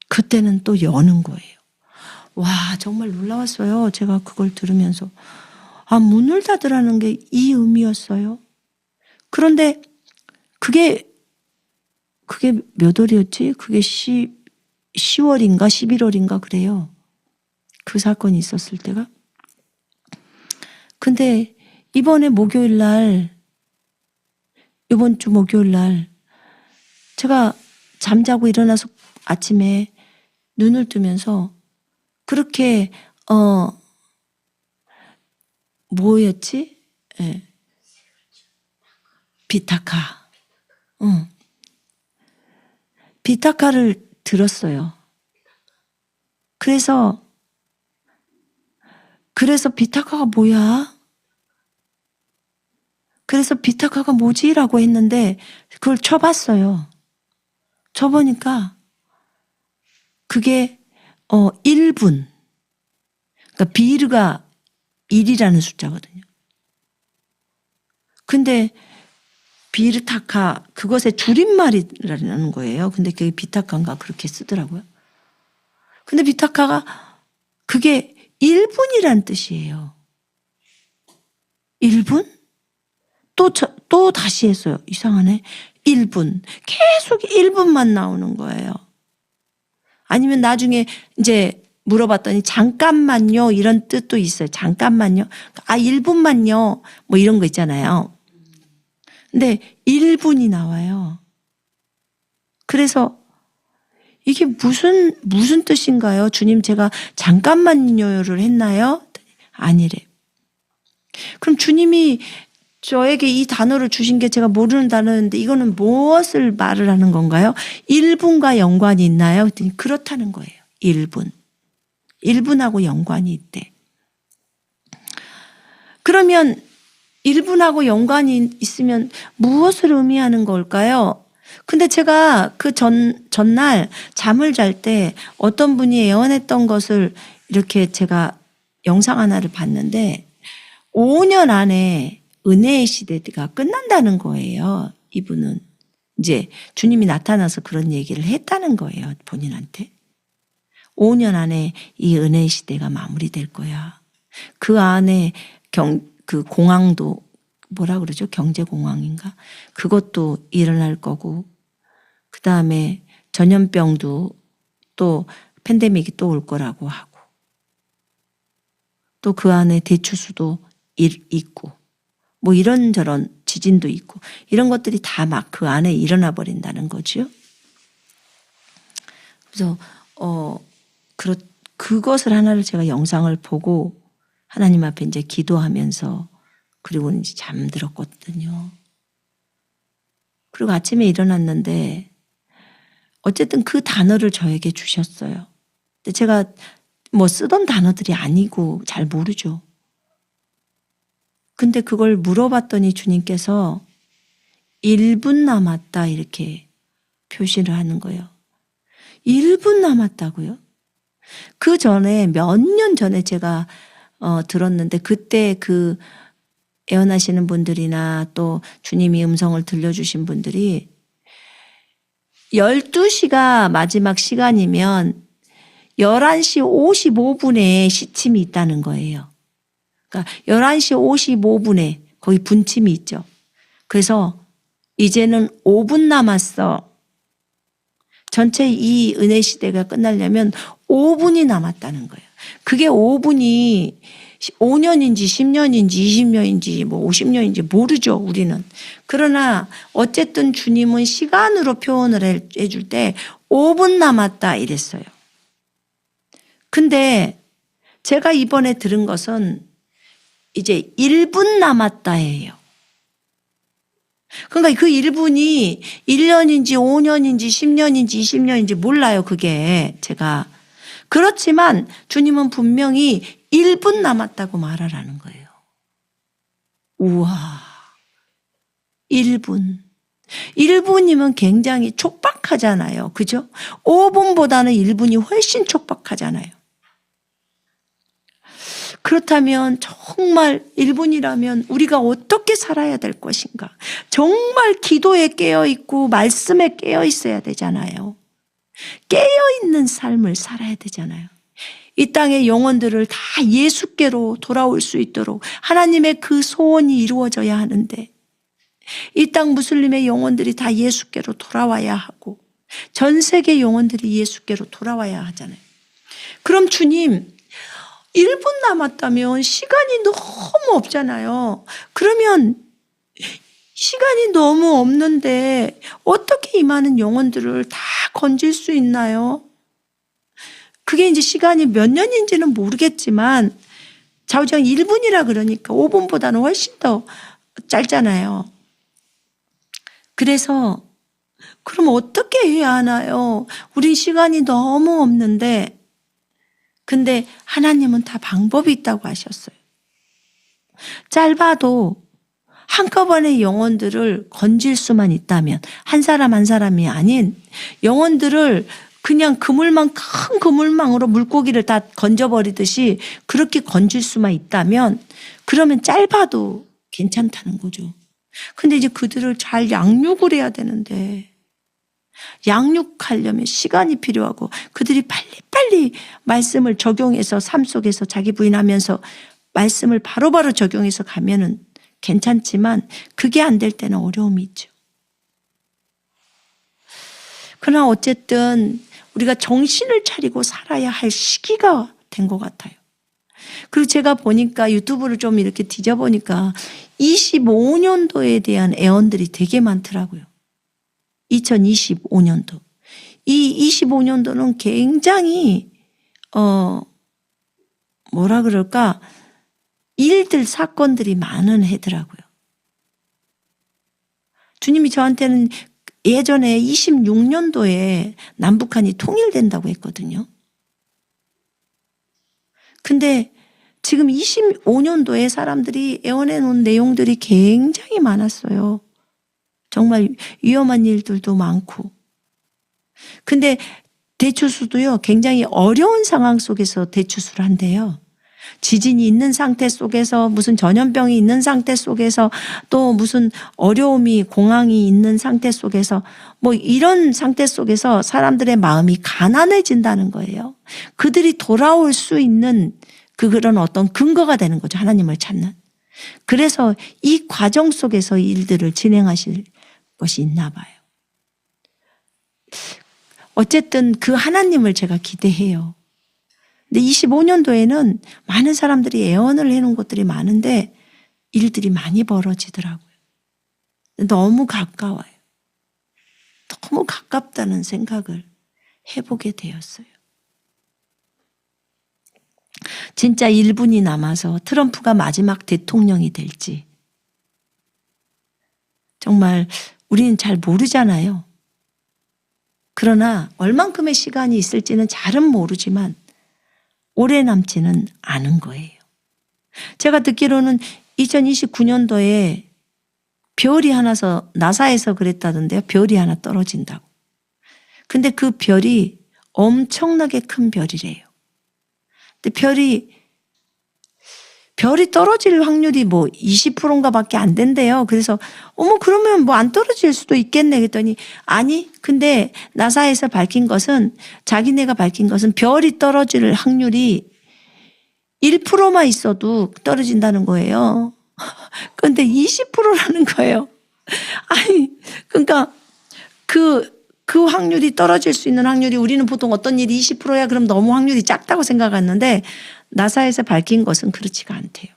[SPEAKER 1] 그때는 또 여는 거예요. 와, 정말 놀라웠어요. 제가 그걸 들으면서. 문을 닫으라는 게 이 의미였어요. 그런데 그게 몇 월이었지? 그게 10월인가 11월인가 그래요. 그 사건이 있었을 때가. 근데 이번 주 목요일 날 제가 잠자고 일어나서 아침에 눈을 뜨면서 그렇게 뭐였지? 예. 비타카. 비타카를 들었어요. 그래서 비타카가 뭐야? 그래서 비타카가 뭐지라고 했는데 그걸 쳐봤어요. 쳐보니까 그게 1분. 그러니까 비르가 1이라는 숫자거든요. 근데 비르타카 그것의 줄임말이라는 거예요. 근데 그게 비타카인가 그렇게 쓰더라고요. 근데 비타카가 그게 1분이란 뜻이에요. 1분? 또 다시 했어요. 이상하네. 1분. 계속 1분만 나오는 거예요. 아니면 나중에 이제 물어봤더니 잠깐만요. 이런 뜻도 있어요. 잠깐만요. 1분만요. 뭐 이런 거 있잖아요. 근데 1분이 나와요. 그래서 이게 무슨 뜻인가요? 주님 제가 잠깐만요를 했나요? 아니래. 그럼 주님이 저에게 이 단어를 주신 게 제가 모르는 단어인데 이거는 무엇을 말을 하는 건가요? 1분과 연관이 있나요? 그랬더니 그렇다는 거예요. 1분. 1분하고 연관이 있대. 그러면 1분하고 연관이 있으면 무엇을 의미하는 걸까요? 근데 제가 그 전날 잠을 잘 때 어떤 분이 예언했던 것을 이렇게 제가 영상 하나를 봤는데 5년 안에 은혜의 시대가 끝난다는 거예요. 이분은 이제 주님이 나타나서 그런 얘기를 했다는 거예요. 본인한테. 5년 안에 이 은혜의 시대가 마무리될 거야. 그 안에 그 공황도 뭐라 그러죠? 경제공황인가? 그것도 일어날 거고 그 다음에 전염병도 또 팬데믹이 또 올 거라고 하고 또 그 안에 대추수도 있고 뭐 이런저런 지진도 있고 이런 것들이 다 막 그 안에 일어나 버린다는 거죠. 그래서 그것을 하나를 제가 영상을 보고 하나님 앞에 이제 기도하면서 그리고 이제 잠들었거든요. 그리고 아침에 일어났는데 어쨌든 그 단어를 저에게 주셨어요. 근데 제가 뭐 쓰던 단어들이 아니고 잘 모르죠. 근데 그걸 물어봤더니 주님께서 1분 남았다 이렇게 표시를 하는 거예요. 1분 남았다고요? 그 전에 몇 년 전에 제가 들었는데 그때 그 애원하시는 분들이나 또 주님이 음성을 들려주신 분들이 12시가 마지막 시간이면 11시 55분에 시침이 있다는 거예요. 그러니까 11시 55분에 거기 분침이 있죠. 그래서 이제는 5분 남았어. 전체 이 은혜 시대가 끝나려면 5분이 남았다는 거예요. 그게 5분이 5년인지 10년인지 20년인지 뭐 50년인지 모르죠, 우리는. 그러나 어쨌든 주님은 시간으로 표현을 해줄 때 5분 남았다 이랬어요. 근데 제가 이번에 들은 것은 이제 1분 남았다예요. 그러니까 그 1분이 1년인지 5년인지 10년인지 20년인지 몰라요, 그게 제가. 그렇지만 주님은 분명히 1분 남았다고 말하라는 거예요. 우와. 1분. 1분이면 굉장히 촉박하잖아요. 그죠? 5분보다는 1분이 훨씬 촉박하잖아요. 그렇다면 정말 1분이라면 우리가 어떻게 살아야 될 것인가? 정말 기도에 깨어있고 말씀에 깨어있어야 되잖아요. 깨어있는 삶을 살아야 되잖아요. 이 땅의 영혼들을 다 예수께로 돌아올 수 있도록 하나님의 그 소원이 이루어져야 하는데 이 땅 무슬림의 영혼들이 다 예수께로 돌아와야 하고 전 세계 영혼들이 예수께로 돌아와야 하잖아요. 그럼 주님 1분 남았다면 시간이 너무 없잖아요. 그러면 시간이 너무 없는데 어떻게 이 많은 영혼들을 다 건질 수 있나요? 그게 이제 시간이 몇 년인지는 모르겠지만 좌우정 1분이라 그러니까 5분보다는 훨씬 더 짧잖아요. 그래서 그럼 어떻게 해야 하나요? 우린 시간이 너무 없는데 근데 하나님은 다 방법이 있다고 하셨어요. 짧아도 한꺼번에 영혼들을 건질 수만 있다면 한 사람 한 사람이 아닌 영혼들을 그냥 큰 그물망으로 물고기를 다 건져버리듯이 그렇게 건질 수만 있다면 그러면 짧아도 괜찮다는 거죠. 근데 이제 그들을 잘 양육을 해야 되는데 양육하려면 시간이 필요하고 그들이 빨리빨리 말씀을 적용해서 삶 속에서 자기 부인하면서 말씀을 바로바로 적용해서 가면은 괜찮지만 그게 안 될 때는 어려움이 있죠. 그러나 어쨌든 우리가 정신을 차리고 살아야 할 시기가 된 것 같아요. 그리고 제가 보니까 유튜브를 좀 이렇게 뒤져보니까 25년도에 대한 애언들이 되게 많더라고요. 2025년도. 이 25년도는 굉장히 뭐라 그럴까 일들 사건들이 많은 해더라고요. 주님이 저한테는 예전에 26년도에 남북한이 통일된다고 했거든요. 근데 지금 25년도에 사람들이 애원해 놓은 내용들이 굉장히 많았어요. 정말 위험한 일들도 많고. 근데 대추수도요, 굉장히 어려운 상황 속에서 대추수를 한대요. 지진이 있는 상태 속에서 무슨 전염병이 있는 상태 속에서 또 무슨 어려움이 공황이 있는 상태 속에서 뭐 이런 상태 속에서 사람들의 마음이 가난해진다는 거예요. 그들이 돌아올 수 있는 그런 어떤 근거가 되는 거죠. 하나님을 찾는. 그래서 이 과정 속에서 일들을 진행하실 것이 있나 봐요. 어쨌든 그 하나님을 제가 기대해요. 근데 25년도에는 많은 사람들이 애원을 해놓은 것들이 많은데 일들이 많이 벌어지더라고요. 너무 가까워요. 너무 가깝다는 생각을 해보게 되었어요. 진짜 1분이 남아서 트럼프가 마지막 대통령이 될지 정말 우리는 잘 모르잖아요. 그러나 얼만큼의 시간이 있을지는 잘은 모르지만 오래 남지는 않은 거예요. 제가 듣기로는 2029년도에 별이 하나서 나사에서 그랬다던데요. 별이 하나 떨어진다고. 근데 그 별이 엄청나게 큰 별이래요. 근데 별이 떨어질 확률이 뭐 20%인가 밖에 안 된대요. 그래서 그러면 뭐 안 떨어질 수도 있겠네 그랬더니 아니 근데 나사에서 밝힌 것은 자기네가 밝힌 것은 별이 떨어질 확률이 1%만 있어도 떨어진다는 거예요. 그런데 20%라는 거예요. 아니 그러니까 그 확률이 떨어질 수 있는 확률이 우리는 보통 어떤 일이 20%야 그럼 너무 확률이 작다고 생각하는데 나사에서 밝힌 것은 그렇지가 않대요.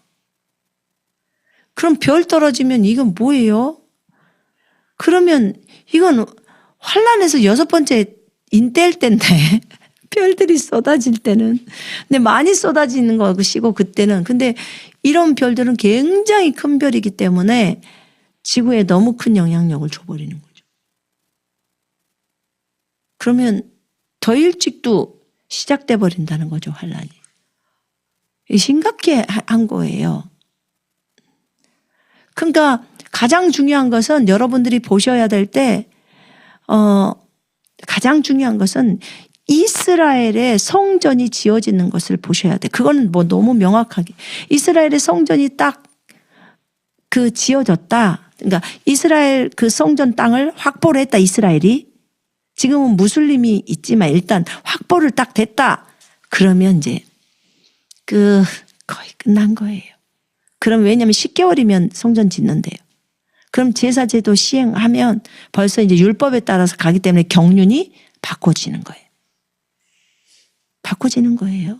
[SPEAKER 1] 그럼 별 떨어지면 이건 뭐예요? 그러면 이건 환란에서 6번째 인때일 때인데 별들이 쏟아질 때는 근데 많이 쏟아지는 것이고 그때는 근데 이런 별들은 굉장히 큰 별이기 때문에 지구에 너무 큰 영향력을 줘버리는 거죠. 그러면 더 일찍도 시작돼 버린다는 거죠, 환란이. 심각해 한 거예요. 그러니까 가장 중요한 것은 여러분들이 보셔야 될 때 가장 중요한 것은 이스라엘의 성전이 지어지는 것을 보셔야 돼. 그거는 뭐 너무 명확하게 이스라엘의 성전이 딱 그 지어졌다. 그러니까 이스라엘 그 성전 땅을 확보를 했다. 이스라엘이 지금은 무슬림이 있지만 일단 확보를 딱 됐다. 그러면 이제 그 거의 끝난 거예요. 그럼 왜냐하면 10개월이면 성전 짓는데요. 그럼 제사제도 시행하면 벌써 이제 율법에 따라서 가기 때문에 경륜이 바꿔지는 거예요. 바꿔지는 거예요.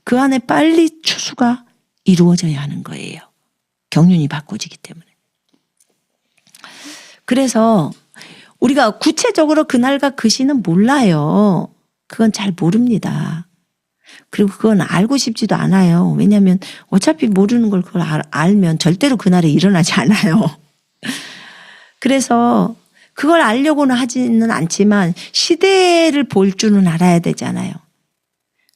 [SPEAKER 1] 그 안에 빨리 추수가 이루어져야 하는 거예요. 경륜이 바꿔지기 때문에. 그래서 우리가 구체적으로 그날과 그 시는 몰라요. 그건 잘 모릅니다. 그리고 그건 알고 싶지도 않아요. 왜냐하면 어차피 모르는 걸 그걸 알면 절대로 그날에 일어나지 않아요. 그래서 그걸 알려고는 하지는 않지만 시대를 볼 줄은 알아야 되잖아요.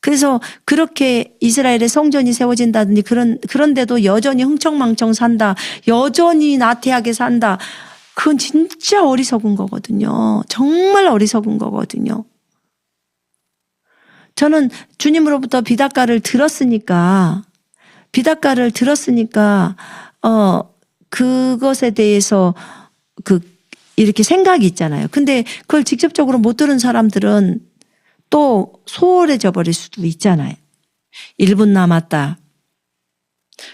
[SPEAKER 1] 그래서 그렇게 이스라엘의 성전이 세워진다든지 그런데도 여전히 흥청망청 산다. 여전히 나태하게 산다. 그건 진짜 어리석은 거거든요. 정말 어리석은 거거든요. 저는 주님으로부터 비닷가를 들었으니까 그것에 대해서 이렇게 생각이 있잖아요. 근데 그걸 직접적으로 못 들은 사람들은 또 소홀해져 버릴 수도 있잖아요. 1분 남았다.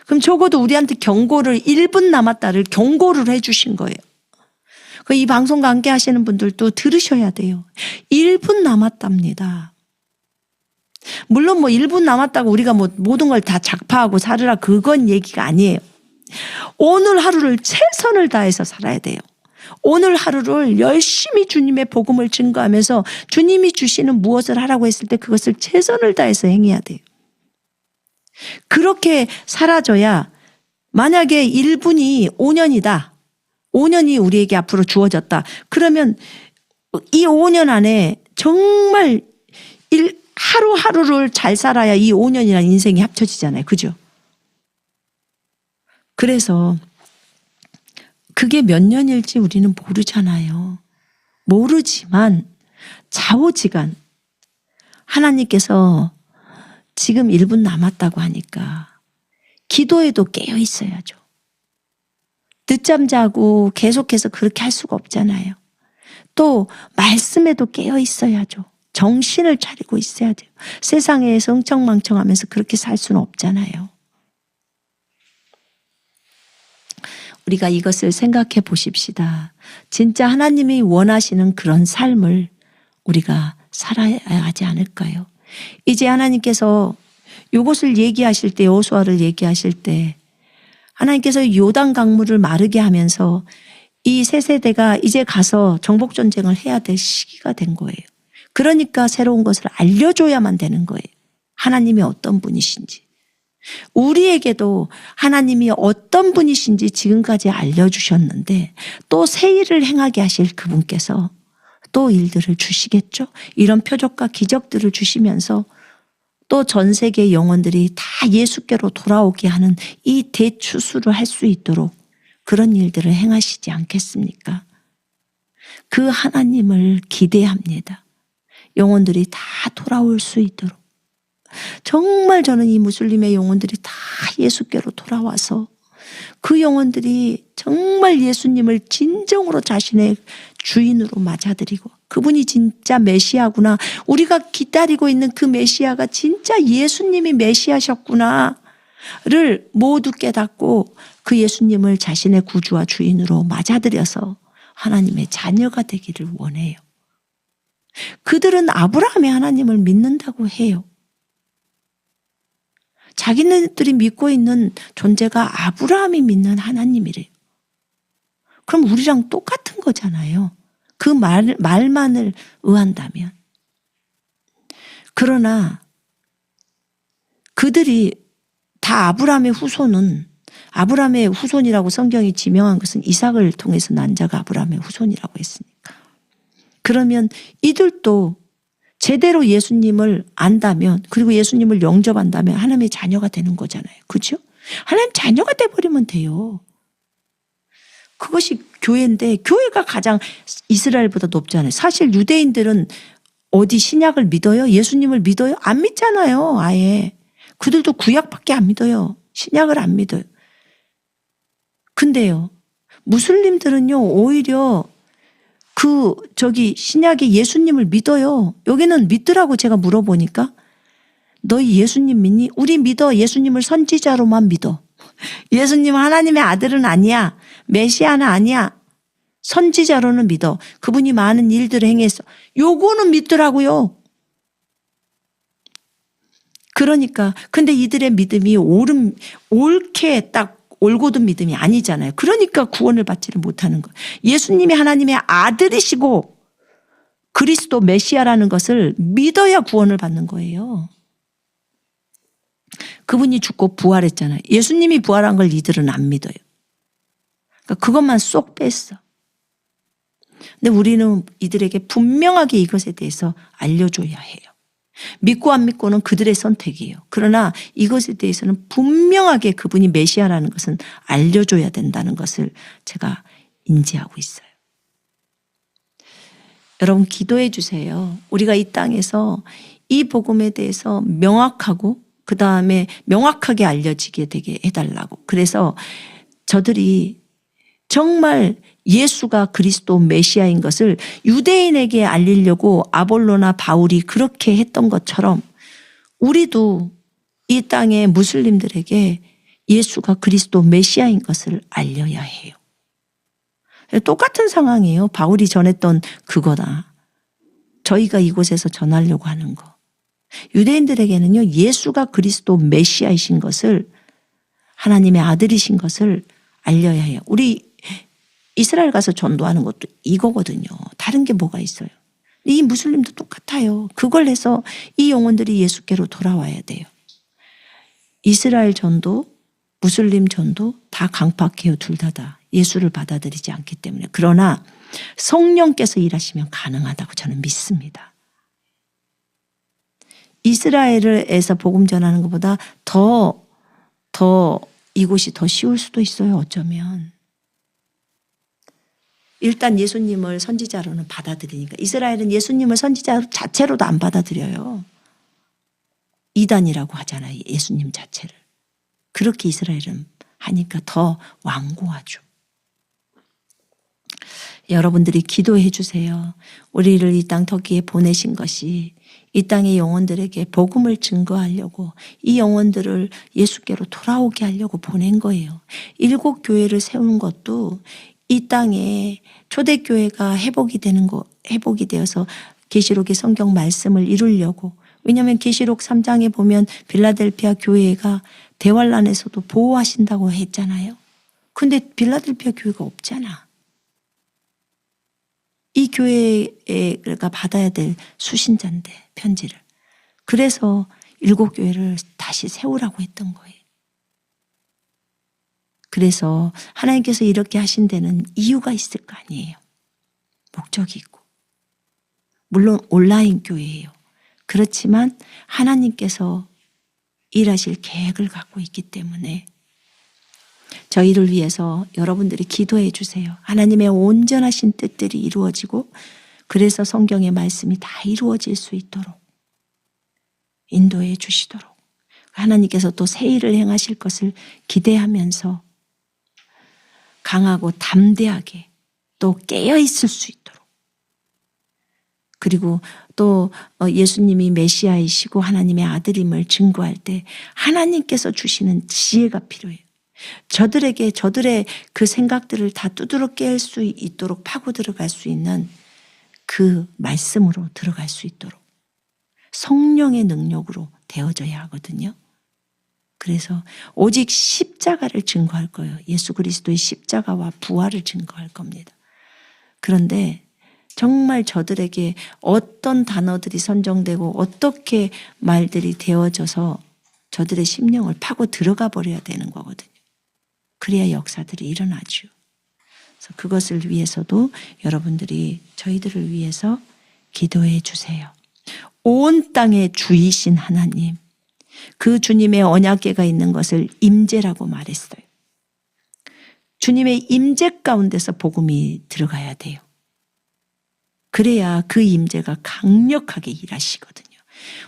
[SPEAKER 1] 그럼 적어도 우리한테 경고를 1분 남았다를 경고를 해 주신 거예요. 이 방송과 함께 하시는 분들도 들으셔야 돼요. 1분 남았답니다. 물론 뭐 1분 남았다고 우리가 뭐 모든 걸 다 작파하고 살으라 그건 얘기가 아니에요. 오늘 하루를 최선을 다해서 살아야 돼요. 오늘 하루를 열심히 주님의 복음을 증거하면서 주님이 주시는 무엇을 하라고 했을 때 그것을 최선을 다해서 행해야 돼요. 그렇게 살아줘야 만약에 1분이 5년이다. 5년이 우리에게 앞으로 주어졌다. 그러면 이 5년 안에 정말 하루하루를 잘 살아야 이 5년이라는 인생이 합쳐지잖아요. 그죠? 그래서 그게 몇 년일지 우리는 모르잖아요. 모르지만 좌우지간 하나님께서 지금 1분 남았다고 하니까 기도에도 깨어 있어야죠. 늦잠 자고 계속해서 그렇게 할 수가 없잖아요. 또 말씀에도 깨어 있어야죠. 정신을 차리고 있어야 돼요. 세상에서 흥청망청하면서 그렇게 살 수는 없잖아요. 우리가 이것을 생각해 보십시다. 진짜 하나님이 원하시는 그런 삶을 우리가 살아야 하지 않을까요? 이제 하나님께서 이것을 얘기하실 때, 여호수아를 얘기하실 때 하나님께서 요단 강물을 마르게 하면서 이 세 세대가 이제 가서 정복전쟁을 해야 될 시기가 된 거예요. 그러니까 새로운 것을 알려줘야만 되는 거예요. 하나님이 어떤 분이신지. 우리에게도 하나님이 어떤 분이신지 지금까지 알려주셨는데 또 새 일을 행하게 하실 그분께서 또 일들을 주시겠죠. 이런 표적과 기적들을 주시면서 또 전 세계 영혼들이 다 예수께로 돌아오게 하는 이 대추수를 할 수 있도록 그런 일들을 행하시지 않겠습니까? 그 하나님을 기대합니다. 영혼들이 다 돌아올 수 있도록. 정말 저는 이 무슬림의 영혼들이 다 예수께로 돌아와서 그 영혼들이 정말 예수님을 진정으로 자신의 주인으로 맞아들이고 그분이 진짜 메시아구나. 우리가 기다리고 있는 그 메시아가 진짜 예수님이 메시아셨구나를 모두 깨닫고 그 예수님을 자신의 구주와 주인으로 맞아들여서 하나님의 자녀가 되기를 원해요. 그들은 아브라함의 하나님을 믿는다고 해요. 자기네들이 믿고 있는 존재가 아브라함이 믿는 하나님이래요. 그럼 우리랑 똑같은 거잖아요. 그 말만을 의한다면. 그러나 그들이 다 아브라함의 후손이라고 성경이 지명한 것은 이삭을 통해서 난 자가 아브라함의 후손이라고 했으니까. 그러면 이들도 제대로 예수님을 안다면 그리고 예수님을 영접한다면 하나님의 자녀가 되는 거잖아요. 그렇죠? 하나님 자녀가 돼버리면 돼요. 그것이 교회인데 교회가 가장 이스라엘보다 높잖아요. 사실 유대인들은 어디 신약을 믿어요? 예수님을 믿어요? 안 믿잖아요. 아예. 그들도 구약밖에 안 믿어요. 신약을 안 믿어요. 근데요, 무슬림들은요, 오히려 신약의 예수님을 믿어요. 여기는 믿더라고. 제가 물어보니까. 너희 예수님 믿니? 우리 믿어. 예수님을 선지자로만 믿어. 예수님 하나님의 아들은 아니야. 메시아는 아니야. 선지자로는 믿어. 그분이 많은 일들을 행했어. 요거는 믿더라고요. 그러니까 근데 이들의 믿음이 옳게 딱 올곧은 믿음이 아니잖아요. 그러니까 구원을 받지를 못하는 거예요. 예수님이 하나님의 아들이시고 그리스도 메시아라는 것을 믿어야 구원을 받는 거예요. 그분이 죽고 부활했잖아요. 예수님이 부활한 걸 이들은 안 믿어요. 그러니까 그것만 쏙 뺐어. 근데 우리는 이들에게 분명하게 이것에 대해서 알려줘야 해요. 믿고 안 믿고는 그들의 선택이에요. 그러나 이것에 대해서는 분명하게 그분이 메시아라는 것은 알려줘야 된다는 것을 제가 인지하고 있어요. 여러분 기도해 주세요. 우리가 이 땅에서 이 복음에 대해서 명확하고 그 다음에 명확하게 알려지게 되게 해달라고. 그래서 저들이 정말 예수가 그리스도 메시아인 것을 유대인에게 알리려고 아볼로나 바울이 그렇게 했던 것처럼 우리도 이 땅의 무슬림들에게 예수가 그리스도 메시아인 것을 알려야 해요. 똑같은 상황이에요. 바울이 전했던 그거다. 저희가 이곳에서 전하려고 하는 거. 유대인들에게는요, 예수가 그리스도 메시아이신 것을, 하나님의 아들이신 것을 알려야 해요. 우리 이스라엘 가서 전도하는 것도 이거거든요. 다른 게 뭐가 있어요. 이 무슬림도 똑같아요. 그걸 해서 이 영혼들이 예수께로 돌아와야 돼요. 이스라엘 전도, 무슬림 전도 다 강팍해요. 둘 다. 예수를 받아들이지 않기 때문에. 그러나 성령께서 일하시면 가능하다고 저는 믿습니다. 이스라엘에서 복음 전하는 것보다 더 이곳이 더 쉬울 수도 있어요. 어쩌면. 일단 예수님을 선지자로는 받아들이니까. 이스라엘은 예수님을 선지자 자체로도 안 받아들여요. 이단이라고 하잖아요. 예수님 자체를. 그렇게 이스라엘은 하니까 더 완고하죠. 여러분들이 기도해 주세요. 우리를 이 땅 터키에 보내신 것이 이 땅의 영혼들에게 복음을 증거하려고, 이 영혼들을 예수께로 돌아오게 하려고 보낸 거예요. 7 교회를 세운 것도 이 땅에 초대교회가 회복이 되어서 계시록의 성경 말씀을 이루려고. 왜냐하면 계시록 3장에 보면 빌라델피아 교회가 대환란에서도 보호하신다고 했잖아요. 근데 빌라델피아 교회가 없잖아. 이 교회가 받아야 될 수신자인데, 편지를. 그래서 7 교회를 다시 세우라고 했던 거예요. 그래서 하나님께서 이렇게 하신 데는 이유가 있을 거 아니에요. 목적이 있고. 물론 온라인 교회예요. 그렇지만 하나님께서 일하실 계획을 갖고 있기 때문에 저희를 위해서 여러분들이 기도해 주세요. 하나님의 온전하신 뜻들이 이루어지고, 그래서 성경의 말씀이 다 이루어질 수 있도록 인도해 주시도록, 하나님께서 또 새 일을 행하실 것을 기대하면서 강하고 담대하게 또 깨어 있을 수 있도록, 그리고 또 예수님이 메시아이시고 하나님의 아들임을 증거할 때 하나님께서 주시는 지혜가 필요해요. 저들에게 저들의 그 생각들을 다 두드러 깰 수 있도록 파고 들어갈 수 있는 그 말씀으로 들어갈 수 있도록 성령의 능력으로 되어져야 하거든요. 그래서 오직 십자가를 증거할 거예요. 예수 그리스도의 십자가와 부활을 증거할 겁니다. 그런데 정말 저들에게 어떤 단어들이 선정되고 어떻게 말들이 되어져서 저들의 심령을 파고 들어가 버려야 되는 거거든요. 그래야 역사들이 일어나죠. 그래서 그것을 위해서도 여러분들이 저희들을 위해서 기도해 주세요. 온 땅의 주이신 하나님, 그 주님의 언약궤가 있는 것을 임재라고 말했어요. 주님의 임재 가운데서 복음이 들어가야 돼요. 그래야 그 임재가 강력하게 일하시거든요.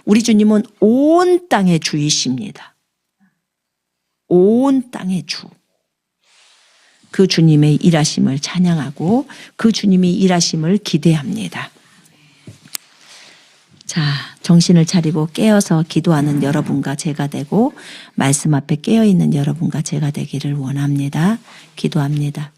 [SPEAKER 1] 우리 주님은 온 땅의 주이십니다. 온 땅의 주. 그 주님의 일하심을 찬양하고 그 주님이 일하심을 기대합니다. 자, 정신을 차리고 깨어서 기도하는 여러분과 제가 되고 말씀 앞에 깨어있는 여러분과 제가 되기를 원합니다. 기도합니다.